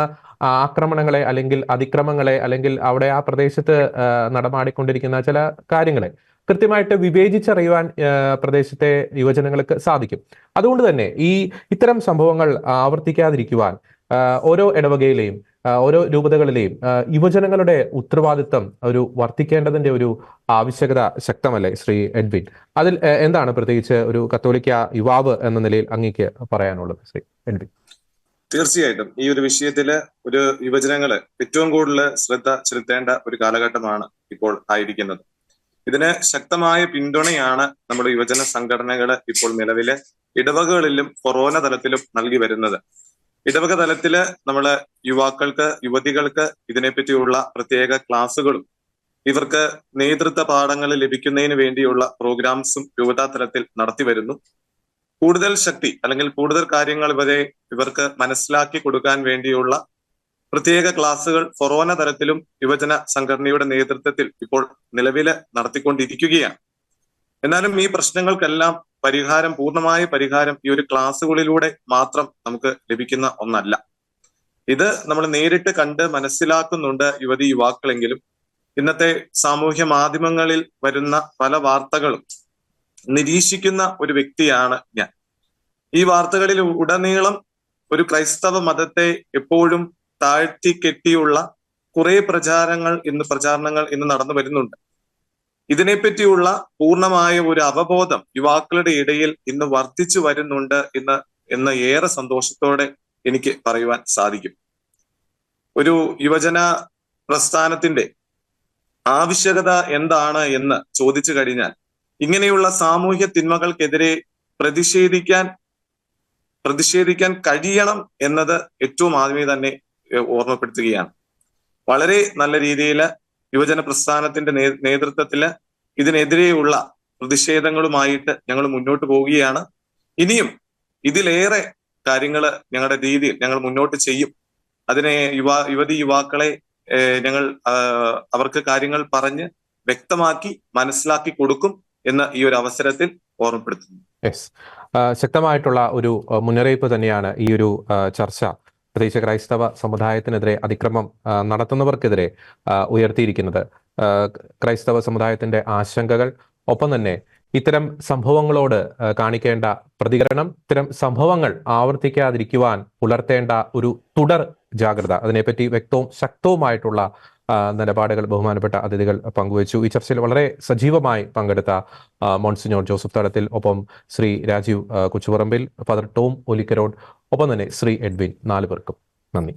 ആക്രമണങ്ങളെ അല്ലെങ്കിൽ അതിക്രമങ്ങളെ അല്ലെങ്കിൽ അവിടെ ആ പ്രദേശത്ത് നടമാടിക്കൊണ്ടിരിക്കുന്ന ചില കാര്യങ്ങളെ കൃത്യമായിട്ട് വിവേചിച്ചറിയുവാൻ പ്രദേശത്തെ യുവജനങ്ങൾക്ക് സാധിക്കും. അതുകൊണ്ട് തന്നെ ഇത്തരം സംഭവങ്ങൾ ആവർത്തിക്കാതിരിക്കുവാൻ ഓരോ ഇടവകയിലെയും ഓരോ രൂപതകളിലെയും യുവജനങ്ങളുടെ ഉത്തരവാദിത്തം ഒരു വർദ്ധിക്കേണ്ടതിന്റെ ഒരു ആവശ്യകത ശക്തമല്ലേ ശ്രീ എഡ്വിൻ? അതിൽ എന്താണ് പ്രത്യേകിച്ച് ഒരു കത്തോലിക്ക യുവാവ് എന്ന നിലയിൽ അങ്ങേക്ക് പറയാനുള്ളത് ശ്രീ എഡ്വിൻ? തീർച്ചയായിട്ടും ഈ ഒരു വിഷയത്തില് ഒരു യുവജനങ്ങള് ഏറ്റവും കൂടുതൽ ശ്രദ്ധ ചെലുത്തേണ്ട ഒരു കാലഘട്ടമാണ് ഇപ്പോൾ ആയിരിക്കുന്നത്. ഇതിന് ശക്തമായ പിന്തുണയാണ് നമ്മുടെ യുവജന സംഘടനകള് ഇപ്പോൾ നിലവിലെ ഇടവകകളിലും കൊറോണ തലത്തിലും നൽകി വരുന്നത്. ഇടവക തലത്തില് നമ്മള് യുവാക്കൾക്ക്, യുവതികൾക്ക് ഇതിനെപ്പറ്റിയുള്ള പ്രത്യേക ക്ലാസ്സുകളും ഇവർക്ക് നേതൃത്വ പാഠങ്ങൾ ലഭിക്കുന്നതിന് വേണ്ടിയുള്ള പ്രോഗ്രാംസും രൂപതാ തലത്തിൽ നടത്തി വരുന്നു. കൂടുതൽ ശക്തി അല്ലെങ്കിൽ കൂടുതൽ കാര്യങ്ങൾ ഇവർക്ക് മനസ്സിലാക്കി കൊടുക്കാൻ വേണ്ടിയുള്ള പ്രത്യേക ക്ലാസ്സുകൾ കൊറോണ തലത്തിലും യുവജന സംഘടനയുടെ നേതൃത്വത്തിൽ ഇപ്പോൾ നിലവില് നടത്തിക്കൊണ്ടിരിക്കുകയാണ്. എന്നാലും ഈ പ്രശ്നങ്ങൾക്കെല്ലാം പൂർണ്ണമായ പരിഹാരം ഈ ഒരു ക്ലാസ്സുകളിലൂടെ മാത്രം നമുക്ക് ലഭിക്കുന്ന ഒന്നല്ല. ഇത് നമ്മൾ നേരിട്ട് കണ്ട് മനസ്സിലാക്കുന്നുണ്ട് യുവതി യുവാക്കളെങ്കിലും ഇന്നത്തെ സാമൂഹ്യ മാധ്യമങ്ങളിൽ വരുന്ന പല വാർത്തകളും നിരീക്ഷിക്കുന്ന ഒരു വ്യക്തിയാണ് ഞാൻ. ഈ വാർത്തകളിൽ ഉടനീളം ഒരു ക്രൈസ്തവ മതത്തെ എപ്പോഴും താഴ്ത്തി കെട്ടിയുള്ള കുറെ പ്രചാരണങ്ങൾ ഇന്ന് നടന്നു വരുന്നുണ്ട്. ഇതിനെപ്പറ്റിയുള്ള പൂർണ്ണമായ ഒരു അവബോധം യുവാക്കളുടെ ഇടയിൽ ഇന്ന് വർദ്ധിച്ചു വരുന്നുണ്ട് എന്ന് ഏറെ സന്തോഷത്തോടെ എനിക്ക് പറയുവാൻ സാധിക്കും. ഒരു യുവജന പ്രസ്ഥാനത്തിന്റെ ആവശ്യകത എന്താണ് എന്ന് ചോദിച്ചു കഴിഞ്ഞാൽ ഇങ്ങനെയുള്ള സാമൂഹ്യ തിന്മകൾക്കെതിരെ പ്രതിഷേധിക്കാൻ കഴിയണം എന്നത് ഏറ്റവും ആദ്യമേ തന്നെ ഓർമ്മപ്പെടുത്തുകയാണ്. വളരെ നല്ല രീതിയിൽ യുവജന പ്രസ്ഥാനത്തിന്റെ നേതൃത്വത്തില് ഇതിനെതിരെയുള്ള പ്രതിഷേധങ്ങളുമായിട്ട് ഞങ്ങൾ മുന്നോട്ട് പോവുകയാണ്. ഇനിയും ഇതിലേറെ കാര്യങ്ങൾ ഞങ്ങളുടെ രീതിയിൽ ഞങ്ങൾ മുന്നോട്ട് ചെയ്യും. അതിനെ യുവതി യുവാക്കളെ ഞങ്ങൾ അവർക്ക് കാര്യങ്ങൾ പറഞ്ഞ് വ്യക്തമാക്കി മനസ്സിലാക്കി കൊടുക്കും എന്ന് ഈ ഒരു അവസരത്തിൽ ഓർമ്മപ്പെടുത്തുന്നു. യെസ്, ശക്തമായിട്ടുള്ള ഒരു മുന്നറിയിപ്പ് തന്നെയാണ് ഈ ഒരു ചർച്ച പ്രത്യേകിച്ച് ക്രൈസ്തവ സമുദായത്തിനെതിരെ അതിക്രമം നടത്തുന്നവർക്കെതിരെ ഉയർത്തിയിരിക്കുന്നത്. ക്രൈസ്തവ സമുദായത്തിന്റെ ആശങ്കകൾ, ഒപ്പം തന്നെ ഇത്തരം സംഭവങ്ങളോട് കാണിക്കേണ്ട പ്രതികരണം, ഇത്തരം സംഭവങ്ങൾ ആവർത്തിക്കാതിരിക്കുവാൻ പുലർത്തേണ്ട ഒരു തുടർ ജാഗ്രത, അതിനെപ്പറ്റി വ്യക്തവും ശക്തവുമായിട്ടുള്ള നിലപാടുകൾ ബഹുമാനപ്പെട്ട അതിഥികൾ പങ്കുവച്ചു. ഈ ചർച്ചയിൽ വളരെ സജീവമായി പങ്കെടുത്ത മോൺസിഞ്ഞോർ ജോസഫ് തടത്തിൽ, ഒപ്പം ശ്രീ രാജീവ് കൊച്ചുപറമ്പിൽ, ഫാദർ ടോം ഒലിക്കരോട്, ഒപ്പം തന്നെ ശ്രീ എഡ്വിൻ, 4 പേർക്കും നന്ദി.